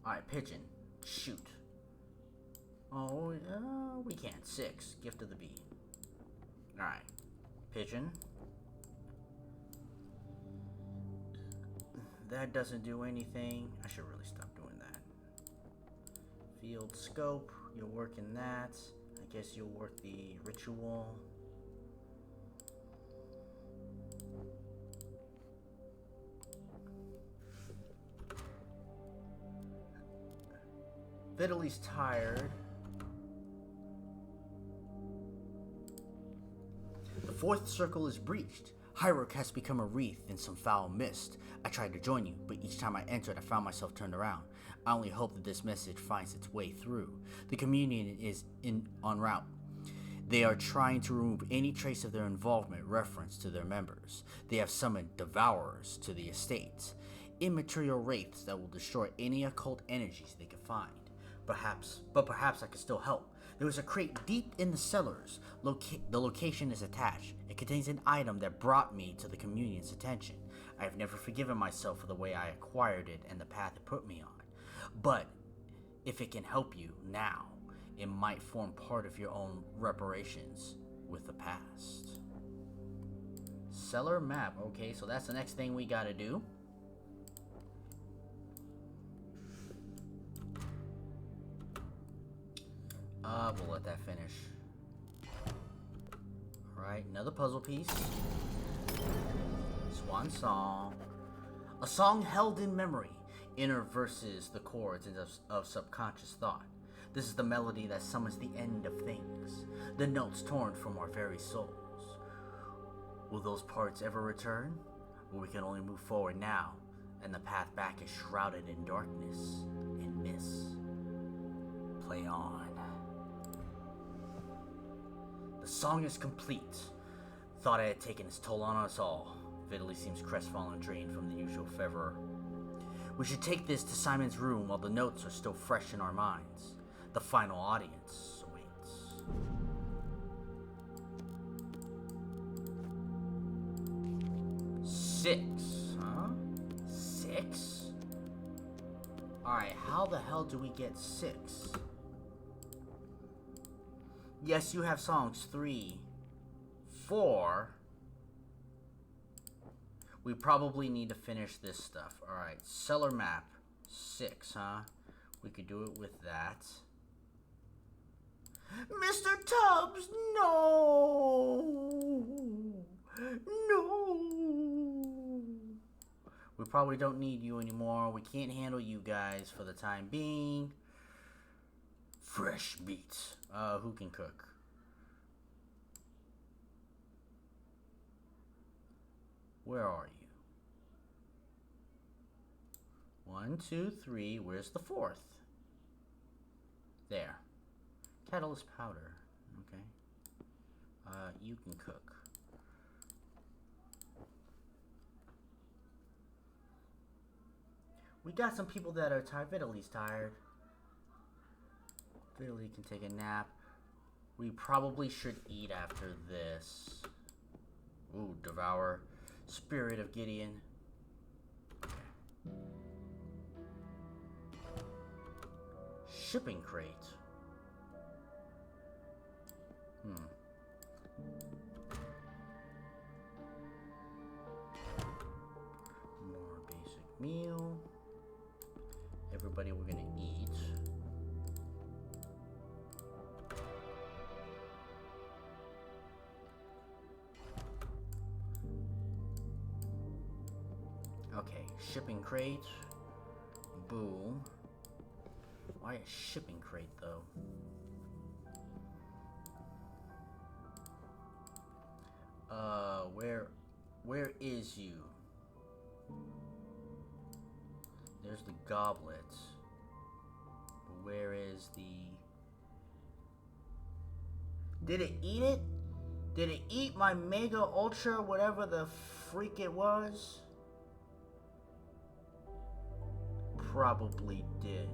Alright, pigeon. Shoot. Oh, we can't. 6. Gift of the bee. Alright. Pigeon. That doesn't do anything. I should really stop doing that. Field scope. You're working that. I guess you'll work the ritual. Vitaly's tired. The 4th circle is breached. Highrook has become a wreath in some foul mist. I tried to join you, but each time I entered, I found myself turned around. I only hope that this message finds its way through. The communion is en route. They are trying to remove any trace of their involvement reference to their members. They have summoned devourers to the estates, immaterial wraiths that will destroy any occult energies they can find. Perhaps I could still help. There is a crate deep in the cellars. The location is attached. It contains an item that brought me to the communion's attention. I have never forgiven myself for the way I acquired it and the path it put me on. But if it can help you now, it might form part of your own reparations with the past. Cellar map. Okay, so that's the next thing we gotta do. We'll let that finish. Alright, another puzzle piece. Swan Song. A song held in memory. Inner verses the chords of subconscious thought. This is the melody that summons the end of things. The notes torn from our very souls. Will those parts ever return? Or we can only move forward now, and the path back is shrouded in darkness. miss. Play on. The song is complete. Thought I had taken its toll on us all. Vitaly seems crestfallen and drained from the usual fervor. We should take this to Simon's room while the notes are still fresh in our minds. The final audience awaits. Six, huh? 6? Alright, how the hell do we get 6? Yes, you have songs 3, 4. We probably need to finish this stuff. Alright, cellar map 6, huh? We could do it with that. Mr. Tubbs, no! No! We probably don't need you anymore. We can't handle you guys for the time being. Fresh meat. Who can cook? Where are you? 1, 2, 3. Where's the 4th? There. Catalyst powder. Okay. You can cook. We got some people that are tired. Vitaly's tired. Vitaly can take a nap. We probably should eat after this. Ooh, devour. Spirit of Gideon. Okay. Shipping crate. More basic meal. Everybody, we're gonna eat. Okay, shipping crate. Boom. Why a shipping crate, though? Where is you? There's the goblet. Where is the... Did it eat it? Did it eat my Mega Ultra, whatever the freak it was? Probably did.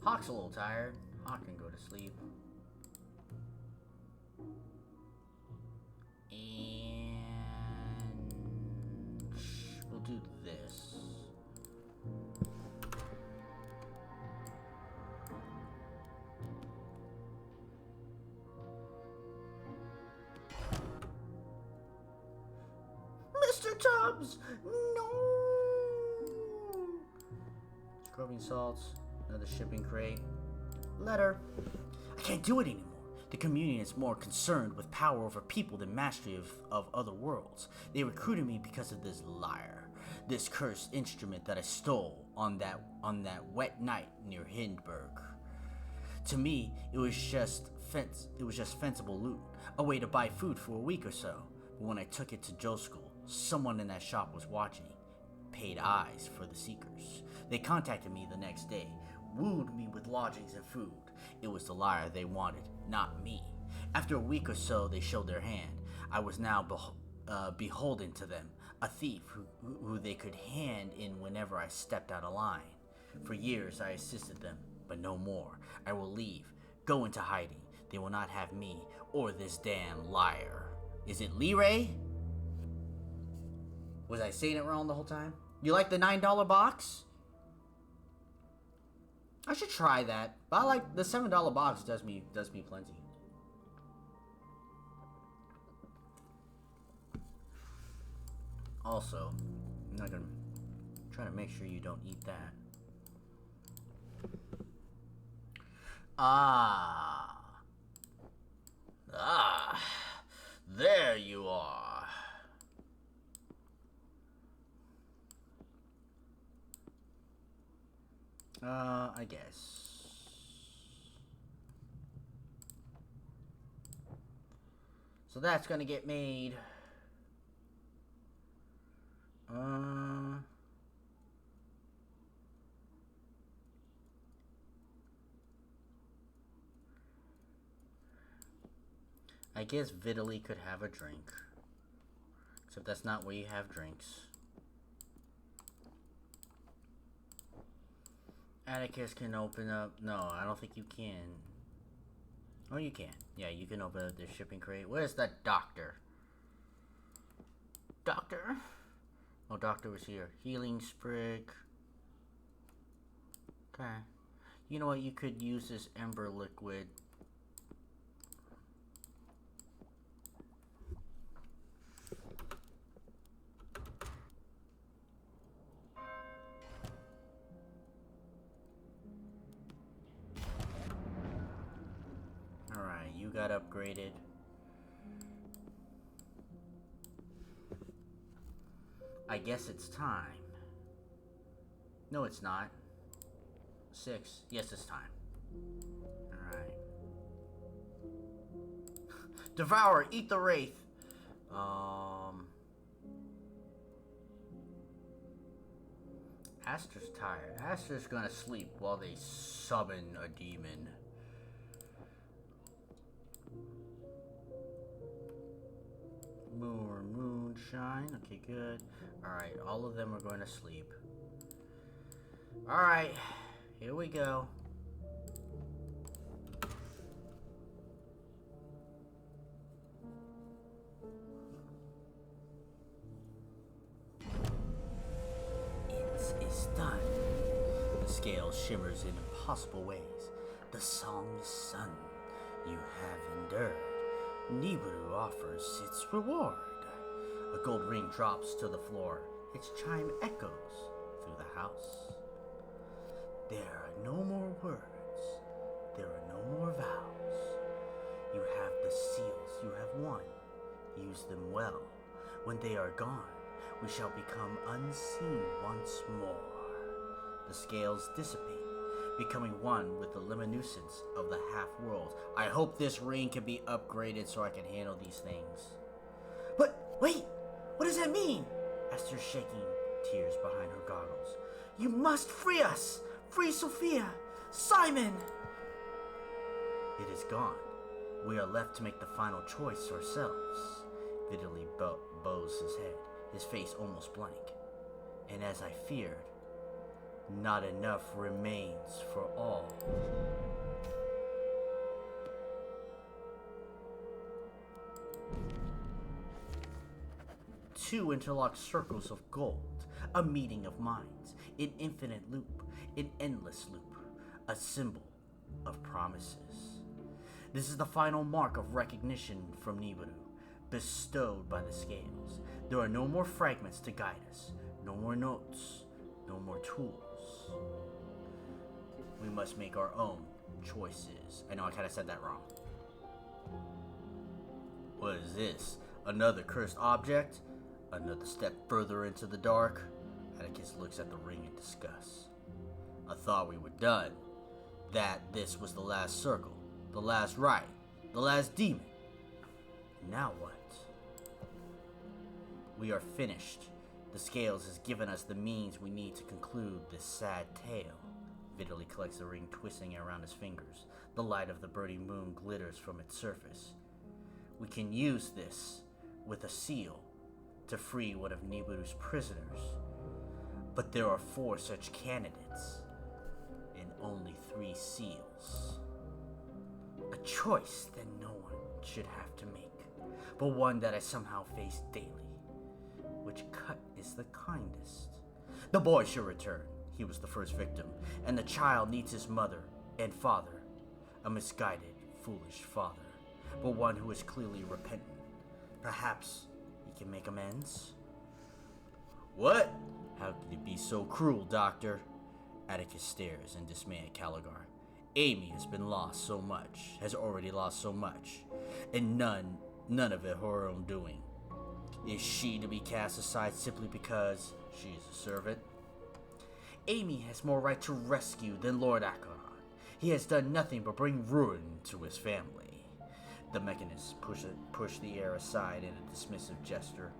Hawk's a little tired. Hawk can go to sleep. And we'll do this. Mr. Tubbs! No! Scrubbing salts. Another shipping crate. Letter. I can't do it anymore. The communion is more concerned with power over people than mastery of other worlds. They recruited me because of this lyre. This cursed instrument that I stole on that wet night near Hindenburg. To me, it was just fencible loot. A way to buy food for a week or so. But when I took it to Joe's school, someone in that shop was watching. Paid eyes for the seekers. They contacted me the next day. Wooed me with lodgings and food. It was the lyre they wanted, not me. After a week or so, they showed their hand. I was now beholden to them, a thief who they could hand in whenever I stepped out of line. For years, I assisted them, but no more. I will leave, go into hiding. They will not have me or this damn lyre. Is it Leray? Was I saying it wrong the whole time? You like the $9 box? I should try that. But I like the $7 box does me plenty. Also, I'm not gonna try to make sure you don't eat that. There you are. I guess. So that's gonna get made. I guess Vitaly could have a drink. Except that's not where you have drinks. Atticus can open up... No, I don't think you can. Oh, you can. Yeah, you can open up the shipping crate. Where's the doctor? Doctor? Oh, doctor was here. Healing sprig. Okay. You know what? You could use this ember liquid. Alright, you got upgraded. I guess it's time. No, it's not. 6. Yes, it's time. Alright. Devour! Eat the wraith! Aster's tired. Aster's gonna sleep while they summon a demon. More moonshine. Okay, good. Alright, all of them are going to sleep. Alright, here we go. It is done. The scale shimmers in impossible ways. The song is sung. You have endured. Nibiru offers its reward. A gold ring drops to the floor. Its chime echoes through the house. There are no more words. There are no more vows. You have the seals you have won. Use them well. When they are gone, we shall become unseen once more. The scales dissipate, becoming one with the luminescence of the half-world. I hope this ring can be upgraded so I can handle these things. But, wait! What does that mean? Esther's shaking, tears behind her goggles. You must free us! Free Sophia! Simon! It is gone. We are left to make the final choice ourselves. Vitaly bows his head, his face almost blank. And as I feared, not enough remains for all. Two interlocked circles of gold, a meeting of minds, an infinite loop, an endless loop, a symbol of promises. This is the final mark of recognition from Nibiru, bestowed by the scales. There are no more fragments to guide us, no more notes, no more tools. We must make our own choices. I know I kind of said that wrong. What is this? Another cursed object? Another step further into the dark? Atticus looks at the ring in disgust. I thought we were done. That this was the last circle, the last rite, the last demon. Now what? We are finished. The scales has given us the means we need to conclude this sad tale. Vitaly collects the ring, twisting it around his fingers. The light of the burning moon glitters from its surface. We can use this with a seal to free one of Nibiru's prisoners. But there are 4 such candidates, and only 3 seals. A choice that no one should have to make, but one that I somehow face daily. Which cut is the kindest? The boy should return. He was the first victim, and the child needs his mother and father. A misguided, foolish father, but one who is clearly repentant. Perhaps he can make amends? What? How could you be so cruel, Doctor? Atticus stares in dismay at Caligar. Amy has been lost so much, has already lost so much, and none of it her own doing. Is she to be cast aside simply because she is a servant? Amy has more right to rescue than Lord Acheron. He has done nothing but bring ruin to his family. The mechanist pushed the air aside in a dismissive gesture.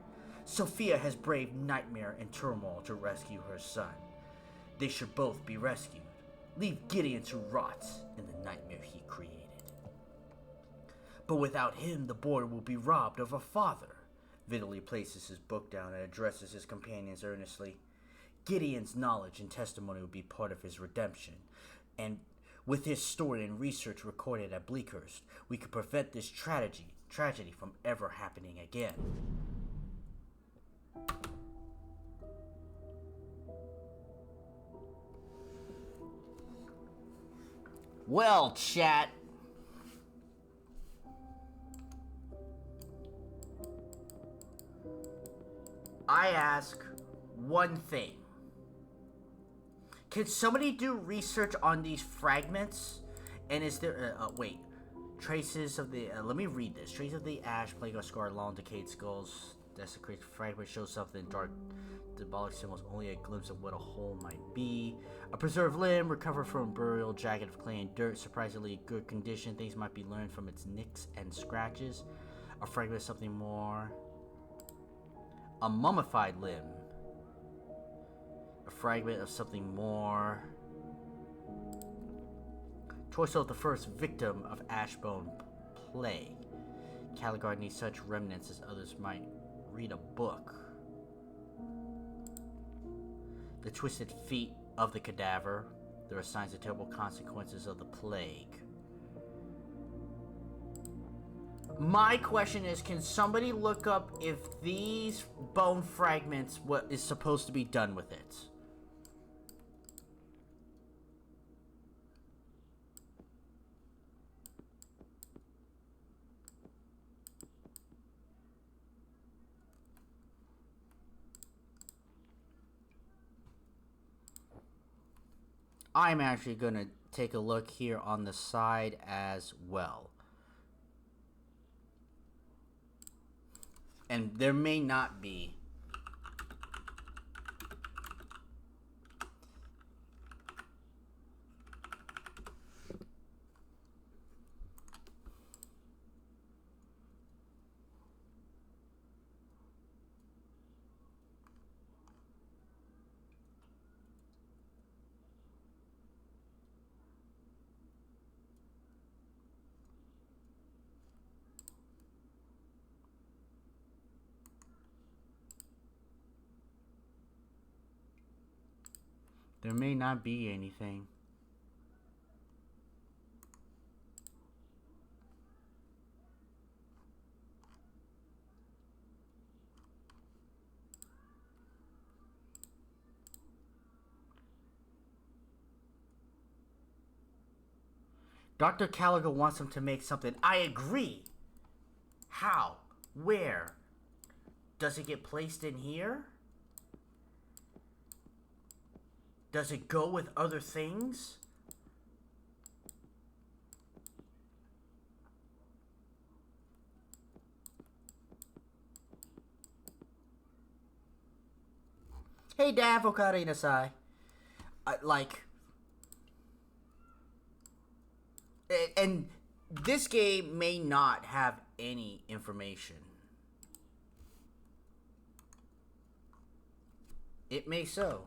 Sophia has braved nightmare and turmoil to rescue her son. They should both be rescued. Leave Gideon to rot in the nightmare he created. But without him, the boy will be robbed of a father. Vitaly places his book down and addresses his companions earnestly. Gideon's knowledge and testimony will be part of his redemption, and with his story and research recorded at Bleakhurst, we could prevent this tragedy from ever happening again. Well, chat. I ask one thing. Can somebody do research on these fragments? And is there, wait. Traces of the, let me read this. Traces of the ash, plague or scar, long decayed skulls, desecrated fragment shows something dark, symbolic symbols, only a glimpse of what a hole might be. A preserved limb, recovered from burial, jagged of clay and dirt, surprisingly good condition. Things might be learned from its nicks and scratches. A fragment of something more. A mummified limb. A fragment of something more. Torso of the first victim of Ashbone Plague. Caligard needs such remnants as others might read a book. The twisted feet of the cadaver. There are signs of terrible consequences of the plague. My question is, can somebody look up if these bone fragments, what is supposed to be done with it? I'm actually going to take a look here on the side as well. And there may not be. There may not be anything. Dr. Caligo wants him to make something. I agree. How? Where? Does it get placed in here? Does it go with other things? Hey, Dav, Okada Inasai. And this game may not have any information. It may so.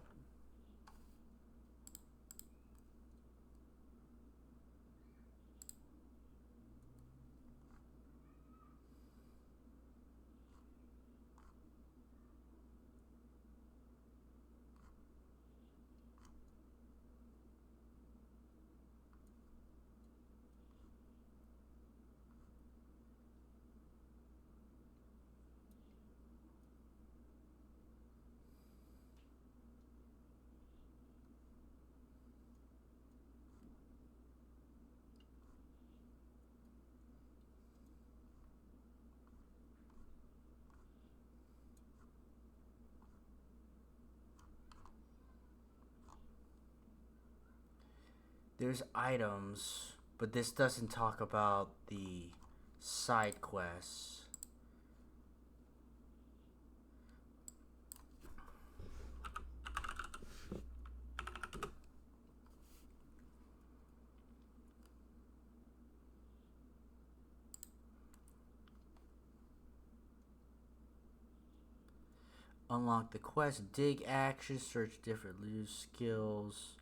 There's items, but this doesn't talk about the side quests. Unlock the quest, dig actions, search different loot skills.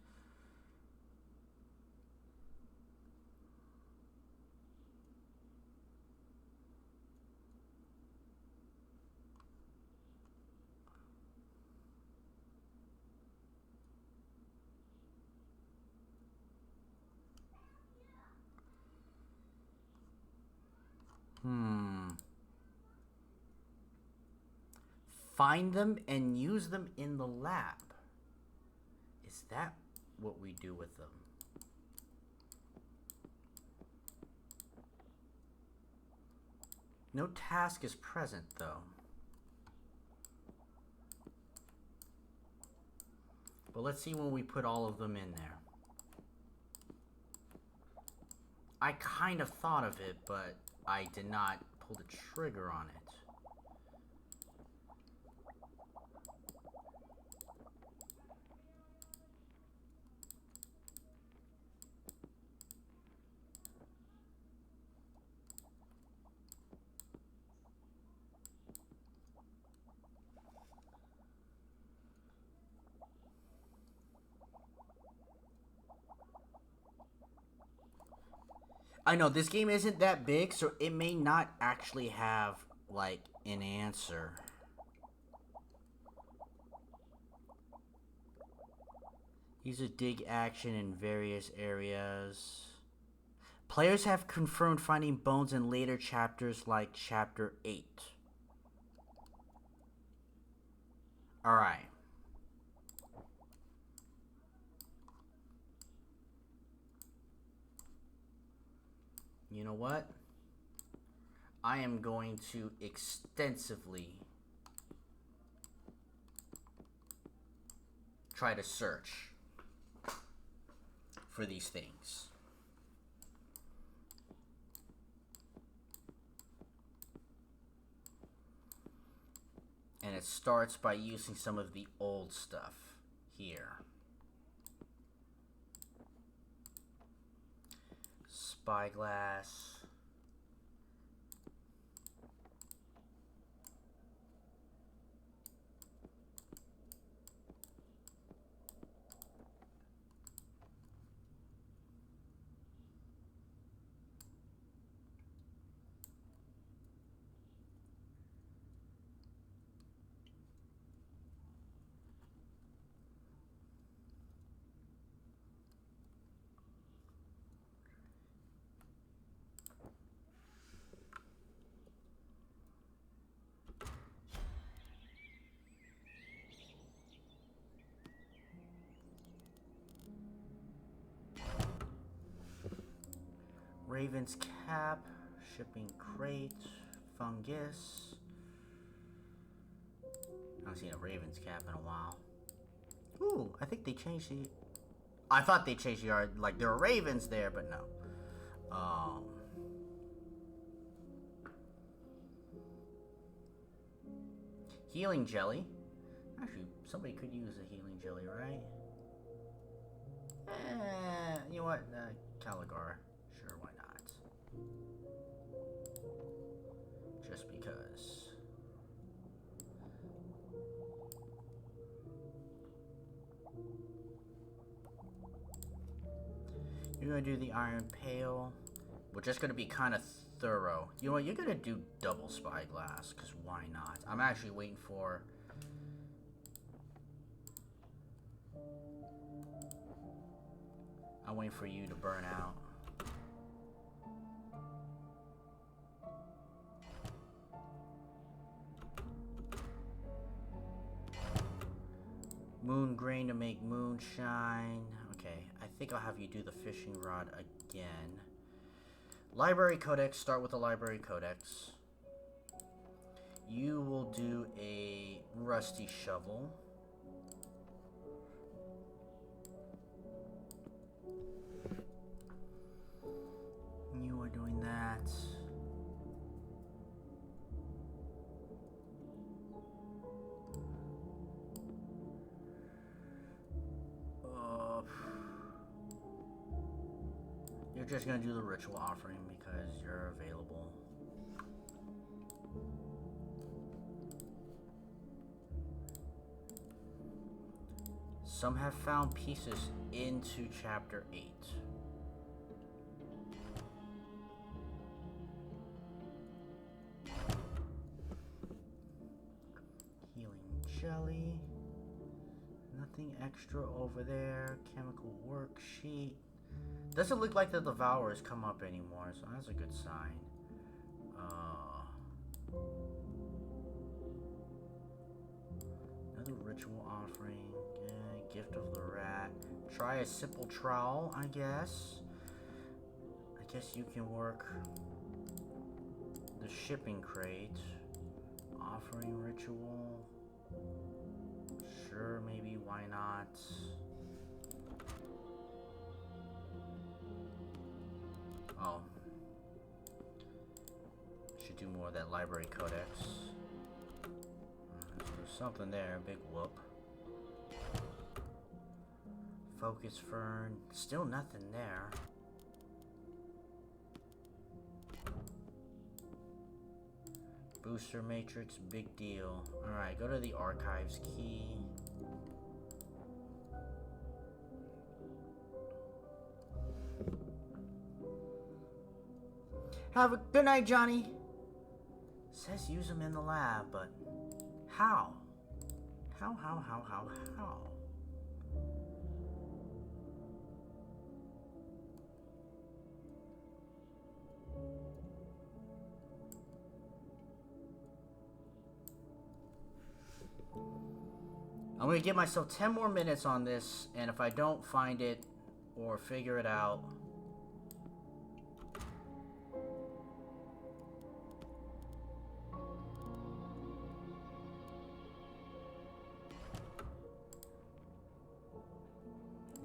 Find them and use them in the lab. Is that what we do with them? No task is present, though. But let's see when we put all of them in there. I kind of thought of it, but I did not pull the trigger on it. I know this game isn't that big, so it may not actually have, like, an answer. Use a dig action in various areas. Players have confirmed finding bones in later chapters like Chapter 8. Alright. You know what? I am going to extensively try to search for these things. And it starts by using some of the old stuff here. Spyglass. Raven's cap, shipping crate, fungus. I haven't seen a Raven's cap in a while. Ooh, I think they changed the... I thought they changed the art, like there were ravens there, but no. Healing jelly. Actually, somebody could use a healing jelly, right? You know what? Caligar. Sure, why not? Just because. You're gonna do the iron pail. We're just gonna be kind of thorough. You know what? You're gonna do double spyglass, because why not? I'm actually waiting for... I'm waiting for you to burn out. Moon grain to make moonshine. Okay, I think I'll have you do the fishing rod again. Library codex. Start with the library codex. You will do a rusty shovel. You are doing that. You're just gonna do the ritual offering because you're available. Some have found pieces into Chapter 8. Healing jelly. Nothing extra over there. Chemical worksheet. Doesn't look like the Devourers come up anymore, so that's a good sign. Another ritual offering. Yeah, gift of the rat. Try a simple trowel, I guess. I guess you can work the shipping crate. Offering ritual. Sure, maybe, why not? Oh. Should do more of that library codex. There's something there, big whoop. Focus fern, still nothing there. Booster matrix, big deal. Alright, go to the archives key. Have a good night, Johnny. Says use them in the lab, but how? How? I'm gonna give myself 10 more minutes on this, and if I don't find it or figure it out,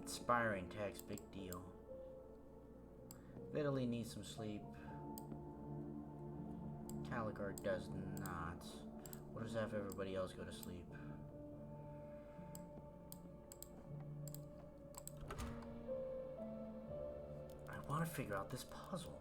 inspiring text, big deal. Literally needs some sleep. Caligar does not. What does that have everybody else go to sleep? I want to figure out this puzzle.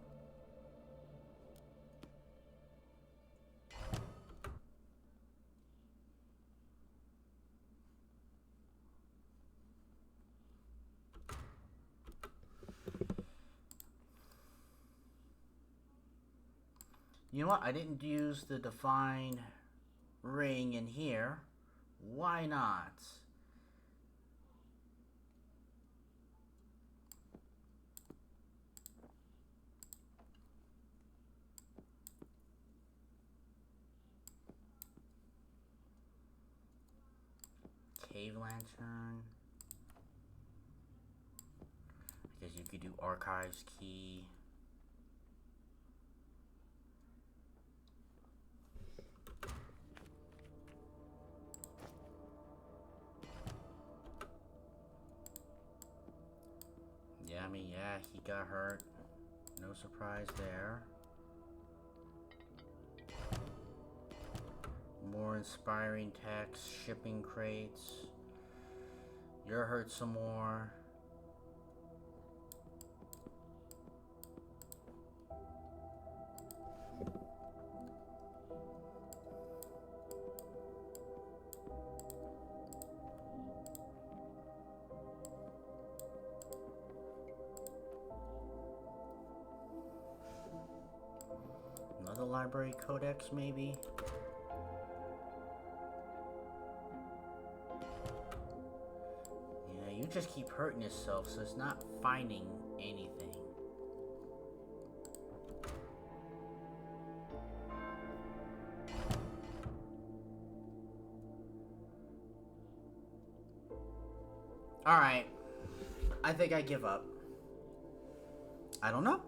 You know what? I didn't use the Divine Ring in here. Why not? Cave lantern. I guess you could do archives key. Yeah, I mean, yeah, he got hurt. No surprise there. More inspiring text, shipping crates. You're hurt some more. Another library codex, maybe? Yeah, you just keep hurting yourself, so it's not finding anything. Alright. I think I give up. I don't know.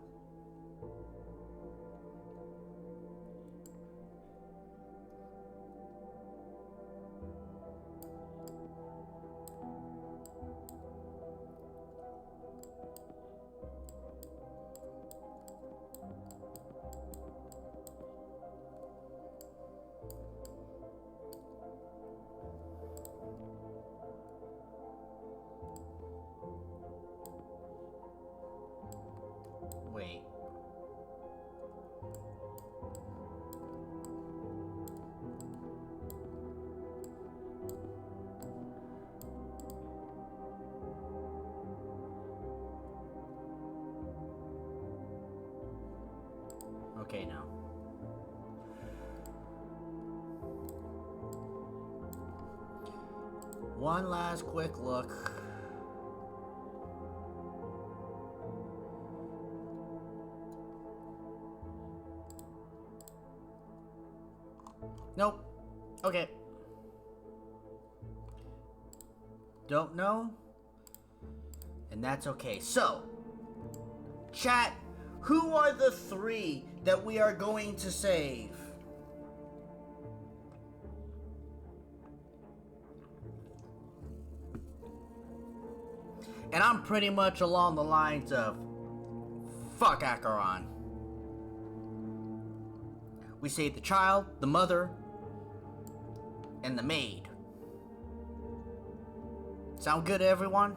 okay now. One last quick look. Nope. Okay. Don't know. And that's okay. So, chat, who are the 3 that we are going to save? And I'm pretty much along the lines of fuck Acheron. We save the child, the mother, and the maid. Sound good to everyone?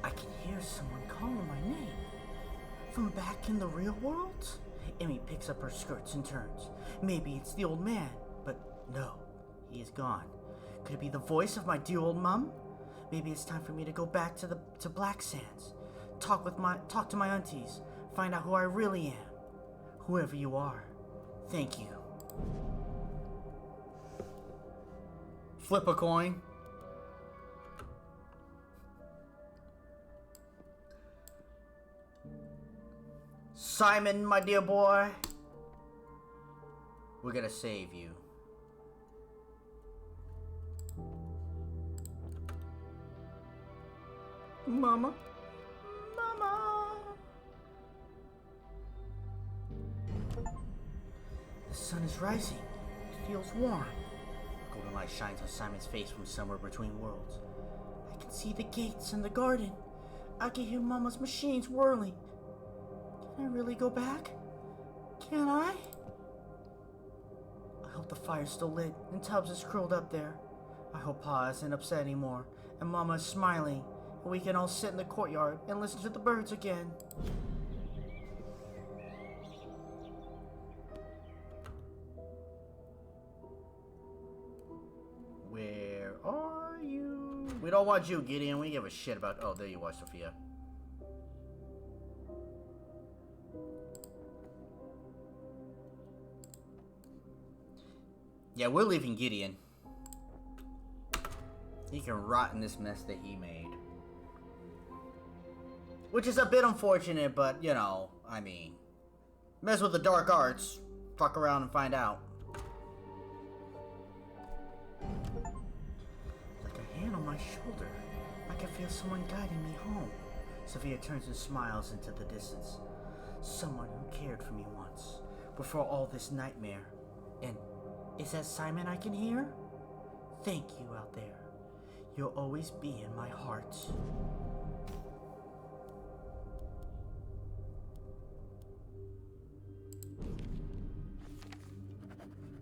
I can hear someone calling my name. From back in the real world? Emmy picks up her skirts and turns. Maybe it's the old man, but no, he is gone. Could it be the voice of my dear old mum? Maybe it's time for me to go back to Black Sands. Talk to my aunties. Find out who I really am. Whoever you are, thank you. Flip a coin. Simon, my dear boy, we're gonna save you. Mama, Mama. The sun is rising. It feels warm. Golden light shines on Simon's face from somewhere between worlds. I can see the gates and the garden. I can hear Mama's machines whirling. Can I really go back? Can I? I hope the fire's still lit and Tubbs is curled up there. I hope Pa isn't upset anymore and Mama is smiling and we can all sit in the courtyard and listen to the birds again. Where are you? We don't want you, Gideon. We give a shit about... Oh, there you are, Sophia. Yeah, we're leaving Gideon. He can rot in this mess that he made. Which is a bit unfortunate, but, you know, I mean... Mess with the dark arts. Fuck around and find out. Like a hand on my shoulder. I can feel someone guiding me home. Sophia turns and smiles into the distance. Someone who cared for me once. Before all this nightmare. And... is that Simon I can hear? Thank you out there. You'll always be in my heart.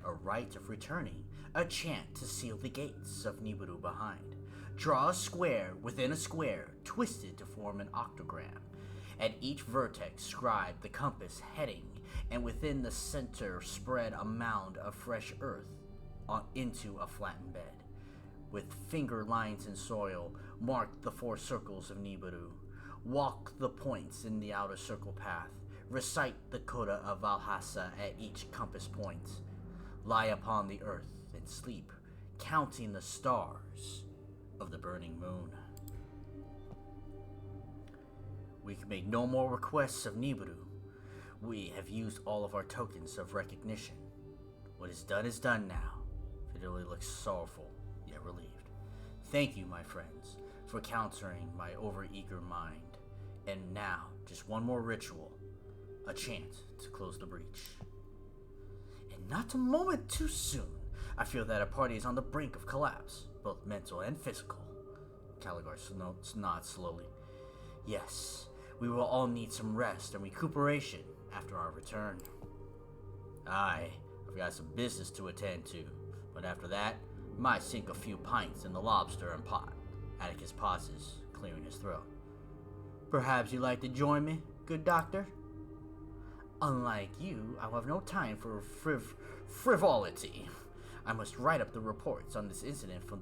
A rite of returning, a chant to seal the gates of Nibiru behind. Draw a square within a square, twisted to form an octagram. At each vertex scribe the compass heading, and within the center spread a mound of fresh earth into a flattened bed. With finger lines in soil, mark the 4 circles of Nibiru. Walk the points in the outer circle path. Recite the coda of Valhassa at each compass point. Lie upon the earth and sleep, counting the stars of the burning moon. We can make no more requests of Nibiru. We have used all of our tokens of recognition. What is done now. Fidelity looks sorrowful, yet relieved. Thank you, my friends, for countering my overeager mind. And now, just one more ritual. A chant to close the breach. And not a moment too soon, I feel that our party is on the brink of collapse, both mental and physical. Caligar nods slowly. Yes, we will all need some rest and recuperation after our return. I've got some business to attend to, but after that, might sink a few pints in the lobster and pot. Atticus pauses, clearing his throat. Perhaps you'd like to join me, good doctor? Unlike you, I will have no time for frivolity. I must write up the reports on this incident for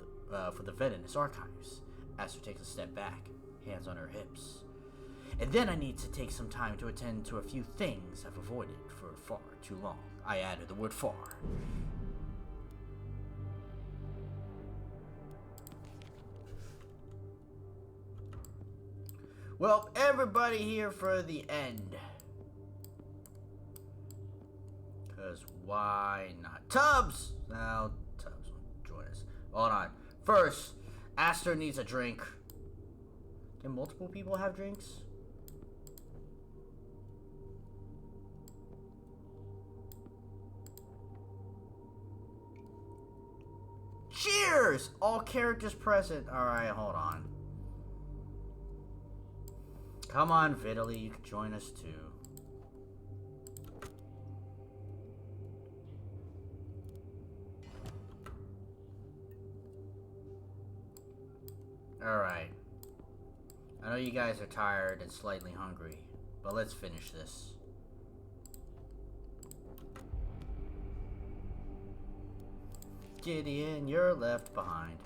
the Venomous archives. Aster takes a step back, hands on her hips. And then I need to take some time to attend to a few things I've avoided for far too long. I added the word far. Well, everybody here for the end. Because why not? Tubbs! Now, Tubbs will join us. Hold on. First, Aster needs a drink. Can multiple people have drinks? Cheers! All characters present. Alright, hold on. Come on, Vitaly, you can join us too. Alright. I know you guys are tired and slightly hungry, but let's finish this. Gideon, you're left behind.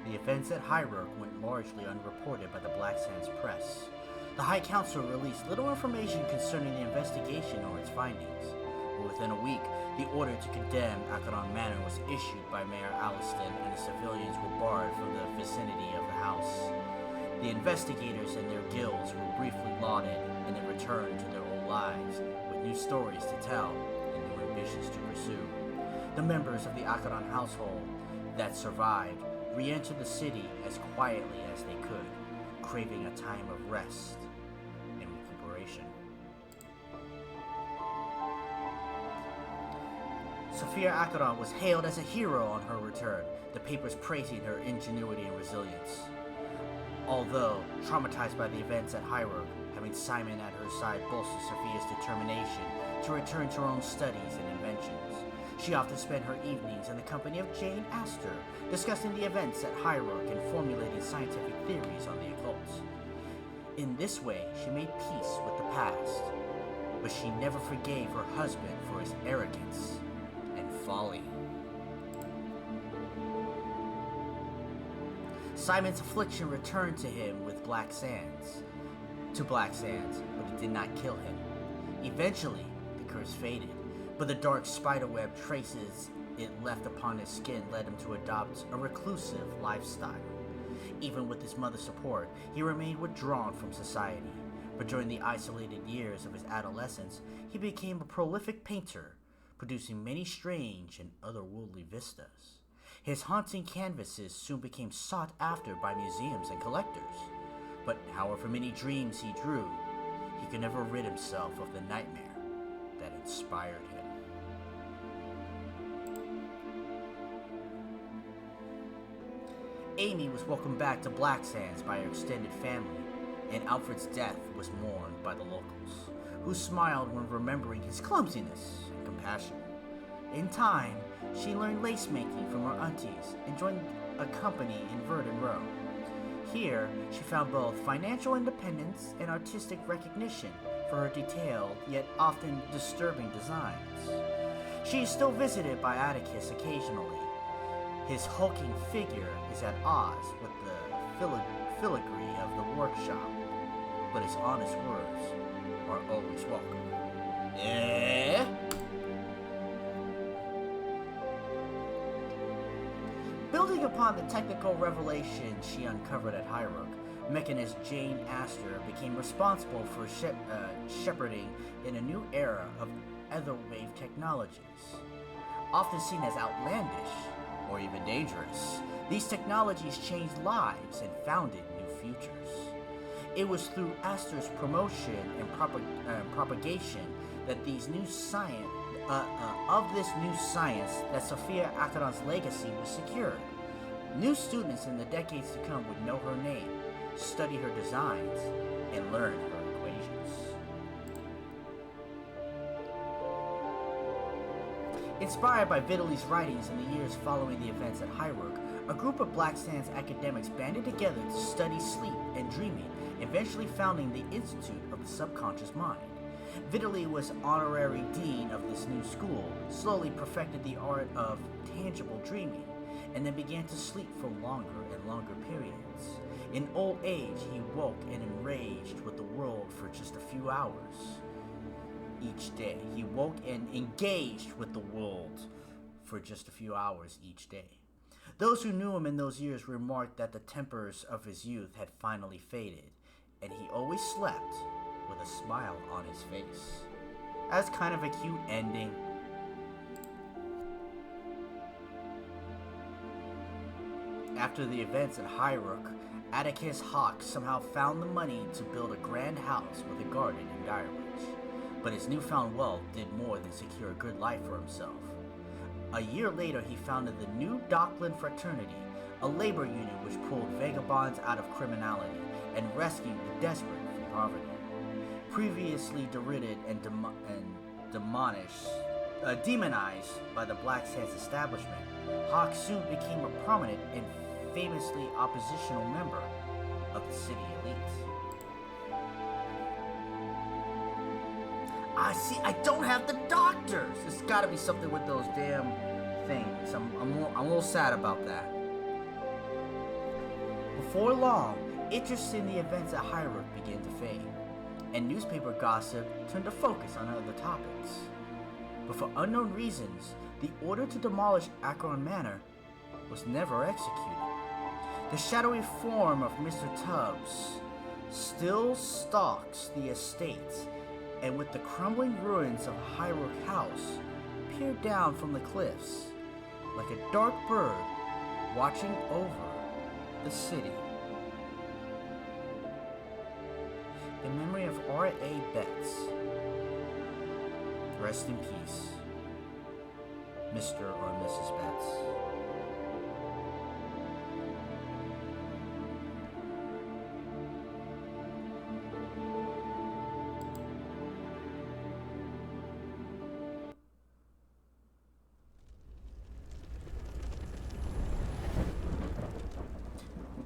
The events at Highrook went largely unreported by the Black Sands press. The High Council released little information concerning the investigation or its findings. But within a week, the order to condemn Akaron Manor was issued by Mayor Alliston, and the civilians were barred from the vicinity of the house. The investigators and their guilds were briefly lauded, and they returned to their old lives, with new stories to tell and new ambitions to pursue. The members of the Akaron household that survived re-entered the city as quietly as they could, craving a time of rest and recuperation. Sophia Akaron was hailed as a hero on her return, the papers praising her ingenuity and resilience. Although traumatized by the events at Highrook, having Simon at her side bolstered Sophia's determination to return to her own studies and inventions. She often spent her evenings in the company of Jane Aster, discussing the events at Highrook and formulating scientific theories on the occult. In this way, she made peace with the past, but she never forgave her husband for his arrogance and folly. Simon's affliction returned to him with Black Sands, but it did not kill him. Eventually, the curse faded, but the dark spiderweb traces it left upon his skin led him to adopt a reclusive lifestyle. Even with his mother's support, he remained withdrawn from society, but during the isolated years of his adolescence, he became a prolific painter, producing many strange and otherworldly vistas. His haunting canvases soon became sought after by museums and collectors, but however many dreams he drew, he could never rid himself of the nightmare that inspired him. Amy was welcomed back to Black Sands by her extended family, and Alfred's death was mourned by the locals, who smiled when remembering his clumsiness and compassion. In time, she learned lace making from her aunties and joined a company in Verdun Row. Here, she found both financial independence and artistic recognition for her detailed yet often disturbing designs. She is still visited by Atticus occasionally. His hulking figure is at odds with the filigree of the workshop, but his honest words are always welcome. Eh? Building upon the technical revelations she uncovered at Highrook, mechanist Jane Astor became responsible for shepherding in a new era of etherwave technologies. Often seen as outlandish or even dangerous, these technologies changed lives and founded new futures. It was through Astor's promotion and propagation that these new science of this new science that Sophia Akaron's legacy was secured. New students in the decades to come would know her name, study her designs, and learn her equations. Inspired by Vitali's writings in the years following the events at Highrook, a group of Black Sands academics banded together to study sleep and dreaming, eventually founding the Institute of the Subconscious Mind. Vitali was honorary dean of this new school, slowly perfected the art of tangible dreaming, and then began to sleep for longer and longer periods. In old age, he woke and enraged with the world for just a few hours each day. He woke and engaged with the world for just a few hours each day. Those who knew him in those years remarked that the tempers of his youth had finally faded, and he always slept with a smile on his face. That's kind of a cute ending. After the events at Highrook, Atticus Hawke somehow found the money to build a grand house with a garden in Direwitch. But his newfound wealth did more than secure a good life for himself. A year later, he founded the New Dockland Fraternity, a labor union which pulled vagabonds out of criminality and rescued the desperate from poverty. Previously derided and demonized by the Black Sands establishment, Hawke soon became a prominent and famously oppositional member of the city elite. I don't have the doctors! There's gotta be something with those damn things. I'm a little sad about that. Before long, interest in the events at Highrook began to fade, and newspaper gossip turned to focus on other topics. But for unknown reasons, the order to demolish Acheron Manor was never executed. The shadowy form of Mr. Tubbs still stalks the estate, and with the crumbling ruins of Highrook House peered down from the cliffs like a dark bird watching over the city. In memory of R.A. Betts, rest in peace, Mr. or Mrs. Betts.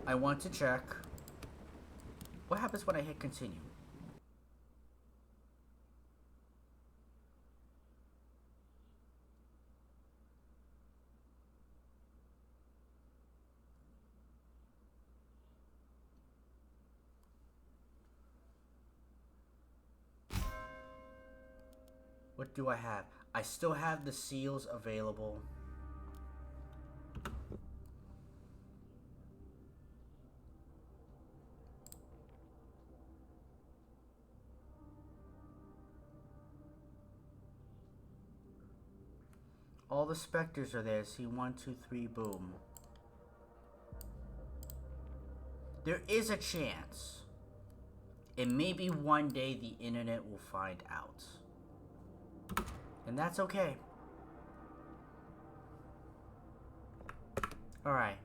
I want to check what happens when I hit continue. What do I have? I still have the seals available. All the specters are there. See, 1, 2, 3, boom. There is a chance. And maybe one day the internet will find out. And that's okay. Alright.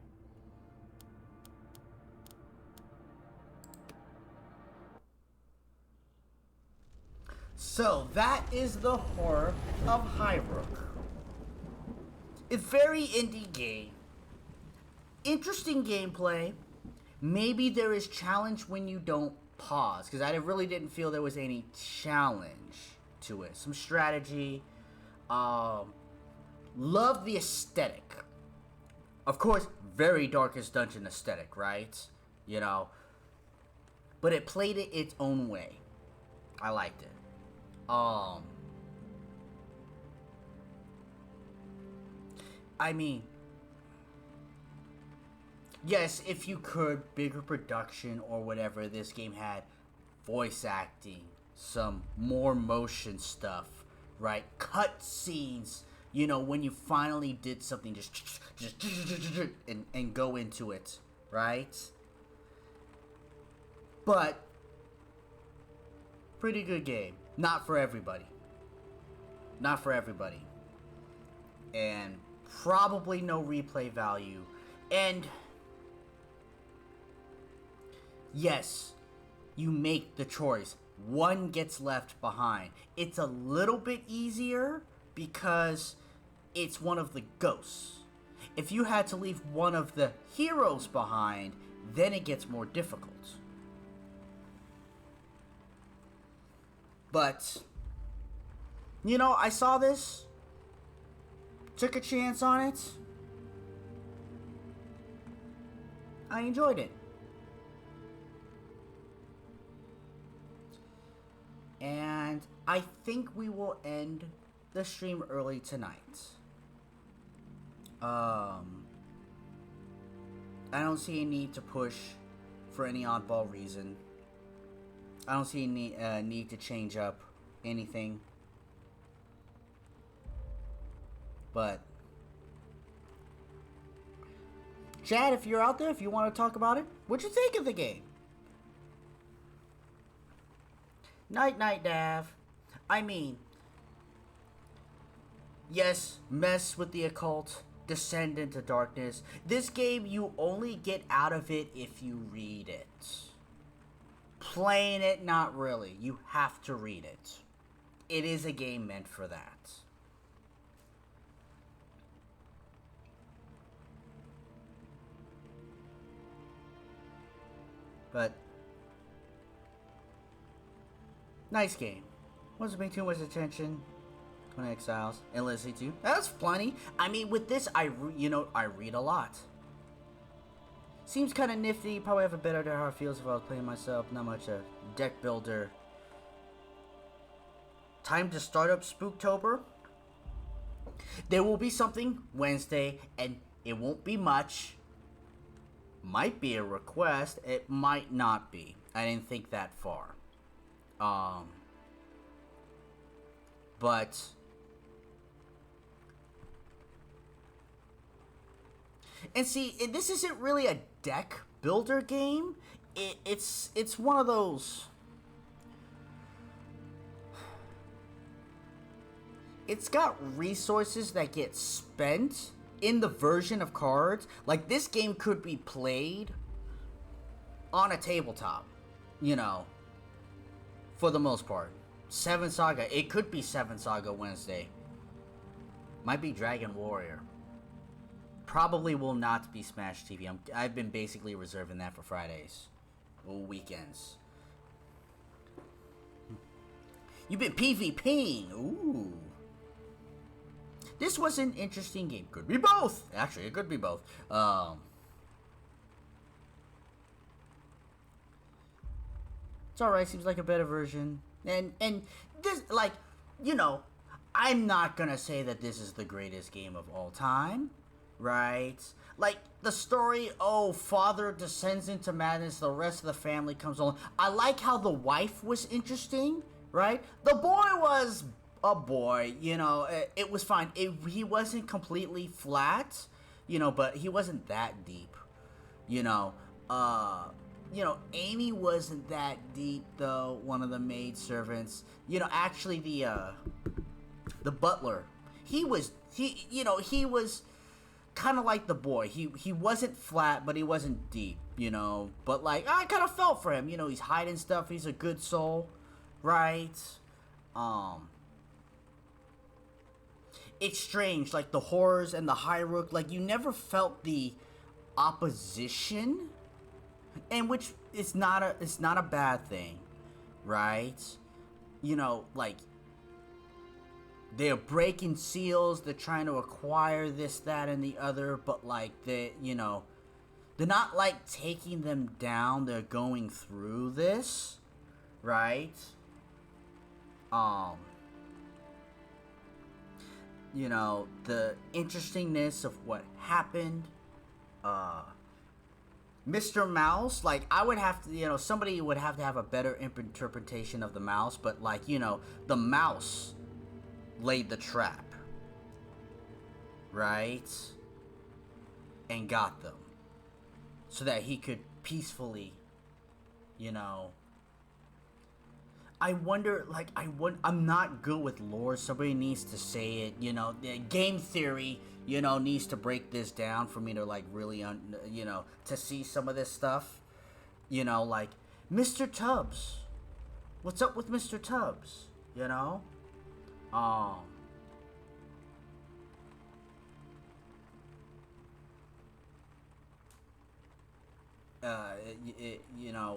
So, that is the horror of Highrook. It's very indie game. Interesting gameplay. Maybe there is challenge when you don't pause, because I really didn't feel there was any challenge to it. Some strategy. Love the aesthetic. Of course, very Darkest Dungeon aesthetic, right? You know. But it played it its own way. I liked it. I mean, Yes, if you could, bigger production or whatever, this game had voice acting, some more motion stuff, right? Cut scenes, when you finally did something, just and go into it, right? But pretty good game. Not for everybody. Not for everybody. And probably no replay value. And yes, you make the choice. One gets left behind. It's a little bit easier because it's one of the ghosts. If you had to leave one of the heroes behind, then it gets more difficult. But, I saw this, took a chance on it. I enjoyed it. And I think we will end the stream early tonight. I don't see a need to push for any oddball reason. I don't see any need to change up anything. But Chad, if you're out there, if you want to talk about it, what'd you think of the game? Night, Dav. I mean, yes, mess with the occult, descend into darkness. This game, you only get out of it if you read it. Playing it, not really. You have to read it. It is a game meant for that. But nice game. Wasn't paying too much attention. 20 Exiles and Leslie too. That's plenty. I mean, with this, I read a lot. Seems kind of nifty. Probably have a better idea how it feels if I was playing myself. Not much a deck builder. Time to start up Spooktober. There will be something Wednesday, and it won't be much. Might be a request. It might not be. I didn't think that far. But and see, this isn't really a deck builder game. It's one of those. It's got resources that get spent in the version of cards. Like, this game could be played on a tabletop, for the most part. 7 Saga. It could be 7 Saga Wednesday. Might be Dragon Warrior. Probably will not be Smash TV. I've been basically reserving that for Fridays. Or weekends. You've been PvPing. Ooh. This was an interesting game. Could be both. Actually, it could be both. It's alright. Seems like a better version. And this, I'm not gonna say that this is the greatest game of all time. Right? Like, the story, father descends into madness, the rest of the family comes along. I like how the wife was interesting, right? The boy was a boy, it was fine. He wasn't completely flat, but he wasn't that deep, Amy wasn't that deep, though, one of the maid servants. Actually, the butler, he was kind of like the boy. He wasn't flat, but he wasn't deep, But, I kind of felt for him. He's hiding stuff. He's a good soul, right? It's strange, like, the horrors and the Highrook, you never felt the opposition, and which it's not a bad thing, right? They're breaking seals, they're trying to acquire this, that, and the other, but, they're not, taking them down, they're going through this, right? The interestingness of what happened, Mr. Mouse, like, I would have to, somebody would have to have a better interpretation of the mouse, but, like, the mouse laid the trap, right? And got them. So that he could peacefully, I wonder, like, I'm not good with lore. Somebody needs to say it, the game theory, needs to break this down for me to, like, really, to see some of this stuff. Like, Mr. Tubbs. What's up with Mr. Tubbs? Um,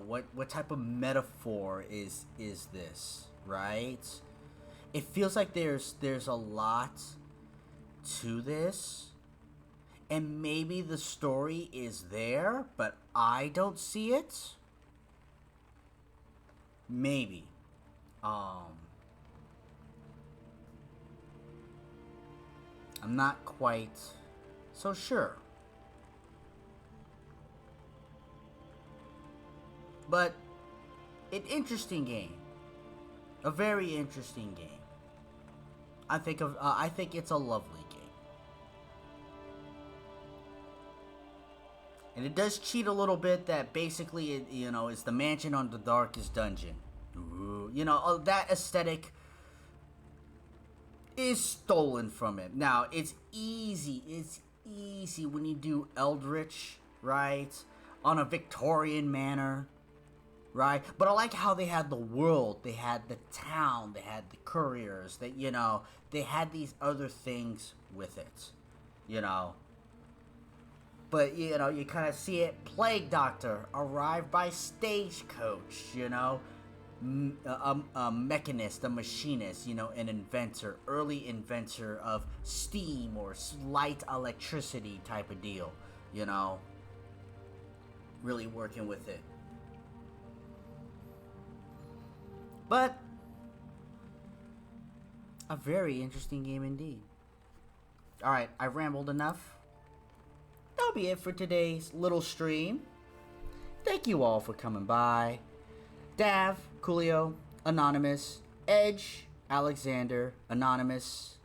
what type of metaphor is this, right? It feels like there's a lot to this, and maybe the story is there, but I don't see it. Maybe. I'm not quite so sure. But an interesting game. A very interesting game. I think it's a lovely game. And it does cheat a little bit that basically it, is the mansion on the darkest dungeon. Ooh, that aesthetic is stolen from it. Now, it's easy when you do Eldritch, right? On a Victorian manner, right? But I like how they had the world, they had the town, they had the couriers, that they had these other things with it, But you kind of see it. Plague Doctor arrived by stagecoach, a mechanist, a machinist, an inventor, early inventor of steam or light electricity type of deal, really working with it. But a very interesting game indeed. Alright, I rambled enough. That'll be it for today's little stream. Thank you all for coming by. Dav, Coolio, Anonymous, Edge, Alexander, Anonymous.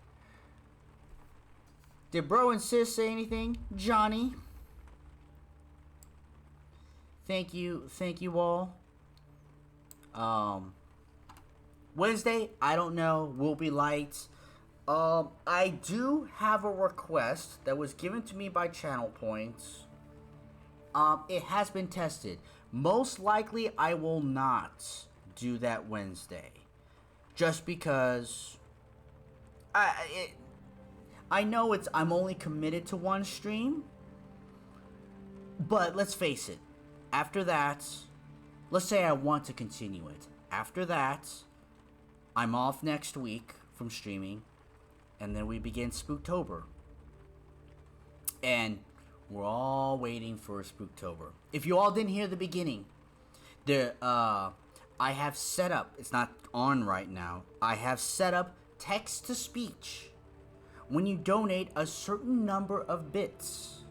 Did bro and sis say anything? Johnny. Thank you all. Wednesday, I don't know, will be light. I do have a request that was given to me by Channel Points. It has been tested. Most likely, I will not do that Wednesday, just because I know I'm only committed to one stream, but let's face it. After that, let's say I want to continue it. After that, I'm off next week from streaming, and then we begin Spooktober. And we're all waiting for Spooktober. If you all didn't hear the beginning, I have set up, it's not on right now, I have set up text-to-speech when you donate a certain number of bits.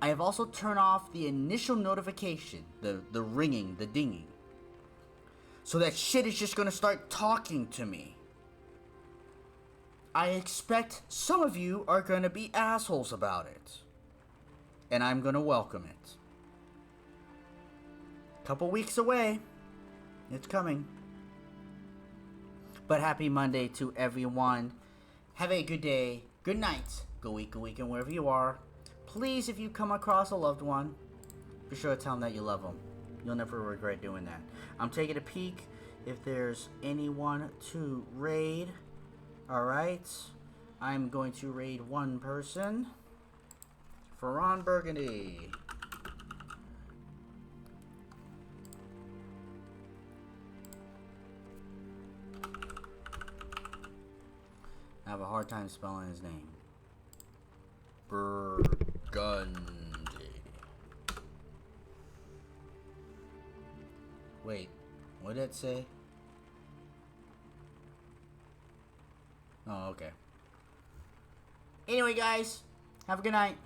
I have also turned off the initial notification, the ringing, the dinging. So that shit is just gonna start talking to me. I expect some of you are gonna be assholes about it. And I'm gonna welcome it. Couple weeks away. It's coming. But happy Monday to everyone. Have a good day. Good night. Good week, and wherever you are. Please, if you come across a loved one, be sure to tell them that you love them. You'll never regret doing that. I'm taking a peek if there's anyone to raid. Alright. I'm going to raid one person. Ferran Burgundy. I have a hard time spelling his name. Burgundy. Wait, what did it say? Oh, okay. Anyway, guys, have a good night.